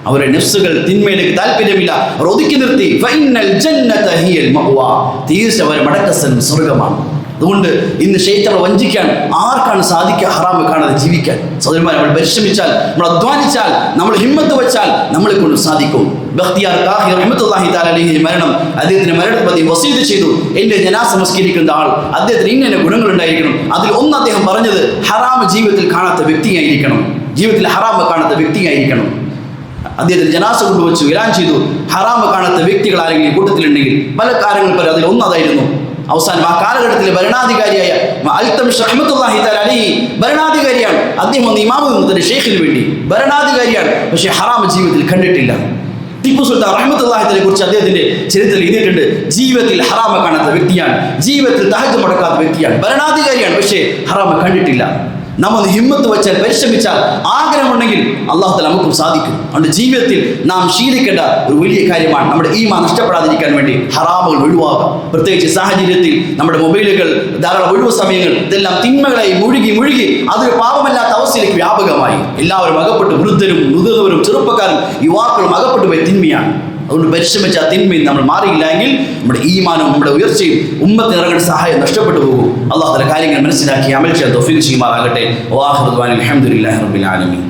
Speaker 1: അവരുടെ നഫ്സുകൾ തിന്മയിലേക്ക് താല്പര്യമില്ല, അവർ ഒതുക്കി നിർത്തി. ഫഇന്നൽ ജന്നത ഹിയൽ മഅവാ. തീർച്ചയായും അവരുടെ മടക്കസ്ഥലം സ്വർഗ്ഗമാണ്. അതുകൊണ്ട് ഇന്ന് ശൈത്താനെ വഞ്ചിക്കാൻ ആർക്കാണ് സാധിക്കുക? ഹറാം കാണാതെ ജീവിക്കാൻ. സഹോദരന്മാരെ, നമ്മൾ പരിശ്രമിച്ചാൽ, നമ്മൾ അധ്വാനിച്ചാൽ, നമ്മൾ ഹിമ്മത്ത് വെച്ചാൽ നമ്മളെ കൊണ്ട് സാധിക്കും. ബഖ്തിയാർ കാഹി റഹ്മത്തുള്ളാഹി തആല അലൈഹി മരണം, അദ്ദേഹത്തിന്റെ മരണത്തെ വസീയത്ത് ചെയ്തു. എൻ്റെ ജനാസ സംസ്കരിക്കുന്ന ആൾ അദ്ദേഹത്തിന് ഇന്ന ഗുണങ്ങൾ ഉണ്ടായിരിക്കണം. അതിൽ ഒന്ന് അദ്ദേഹം പറഞ്ഞത് ഹറാം ജീവിതത്തിൽ കാണാത്ത വ്യക്തിയായിരിക്കണം, ജീവിതത്തിൽ ഹറാം കാണാത്ത വ്യക്തിയായിരിക്കണം. അദ്ദേഹത്തിന് ജനാസ കൊണ്ടുവച്ചു ഇലാൻ ചെയ്തു. ഹറാമ് കാണാത്ത വ്യക്തികൾ ആരെങ്കിലും കൂട്ടത്തിലുണ്ടെങ്കിൽ പല കാര്യങ്ങൾ പറയും. അതിൽ ഒന്നതായിരുന്നു. അവസാനം ആ കാലഘട്ടത്തിലെ ഭരണാധികാരിയായ അൽതമിഷ് റഹ്മത്തുള്ളാഹി തആല അലൈഹി ഭരണാധികാരിയാണ്. അദ്ദേഹം ഒന്ന് ഇമാമ് തന്റെ ഷെയ്ഖിന് വേണ്ടി ഭരണാധികാരിയാണ്, പക്ഷേ ഹറാമ് ജീവിതത്തിൽ കണ്ടിട്ടില്ല. ടിപ്പു സുൽത്താൻ റഹ്മത്തുള്ളാഹി തആലയെ കുറിച്ച് അദ്ദേഹത്തിന്റെ ചരിത്രത്തിൽ എഴുതിയിട്ടുണ്ട്, ജീവിതത്തിൽ ഹറാമ് കാണാത്ത വ്യക്തിയാണ്, ജീവിതത്തിൽ തഹജ്ജുദ് മുടക്കാത്ത വ്യക്തിയാണ്, ഭരണാധികാരിയാണ്, പക്ഷേ ഹറാമ് കണ്ടിട്ടില്ല. നാം ഒന്ന് ഹിമ്മത്ത് വെച്ചാൽ, പരിശ്രമിച്ചാൽ, ആഗ്രഹമുണ്ടെങ്കിൽ അല്ലാഹു തആല നമുക്കും സാധിക്കും. അതുകൊണ്ട് ജീവിതത്തിൽ നാം ശീലിക്കേണ്ട ഒരു വലിയ കാര്യമാണ് നമ്മുടെ ഈമാൻ നഷ്ടപ്പെടാതിരിക്കാൻ വേണ്ടി ഹറാമുകൾ ഒഴിവാക്കുക. പ്രത്യേകിച്ച് സാഹചര്യത്തിൽ നമ്മുടെ മൊബൈലുകൾ, ധാരാളം ഒഴിവ് സമയങ്ങൾ, ഇതെല്ലാം തിന്മകളായി മുഴുകി അതൊരു പാപമല്ലാത്ത അവസ്ഥയിലേക്ക് വ്യാപകമായി. എല്ലാവരും അകപ്പെട്ട്, വൃദ്ധരും മുതിർന്നവരും ചെറുപ്പക്കാരും യുവാക്കളും അകപ്പെട്ടു പോയ തിന്മയാണ്. അതുകൊണ്ട് പരിശ്രമിച്ച ആ തിന്മയിൽ നമ്മൾ മാറിയില്ല എങ്കിൽ നമ്മുടെ ഈമാനും നമ്മുടെ ഉയർച്ചയും ഉമ്മത്തിന് ഇറങ്ങേണ്ട സഹായം നഷ്ടപ്പെട്ടു പോകും. അല്ലാഹു തആല കാര്യങ്ങൾ മനസ്സിലാക്കി അമൽ ചെയ്യാൻ തൗഫീഖ് ചെയ്യുമാറാകട്ടെ. വആഖിറു ദഅ്വാനാ അൽഹംദുലില്ലാഹി റബ്ബിൽ ആലമീൻ.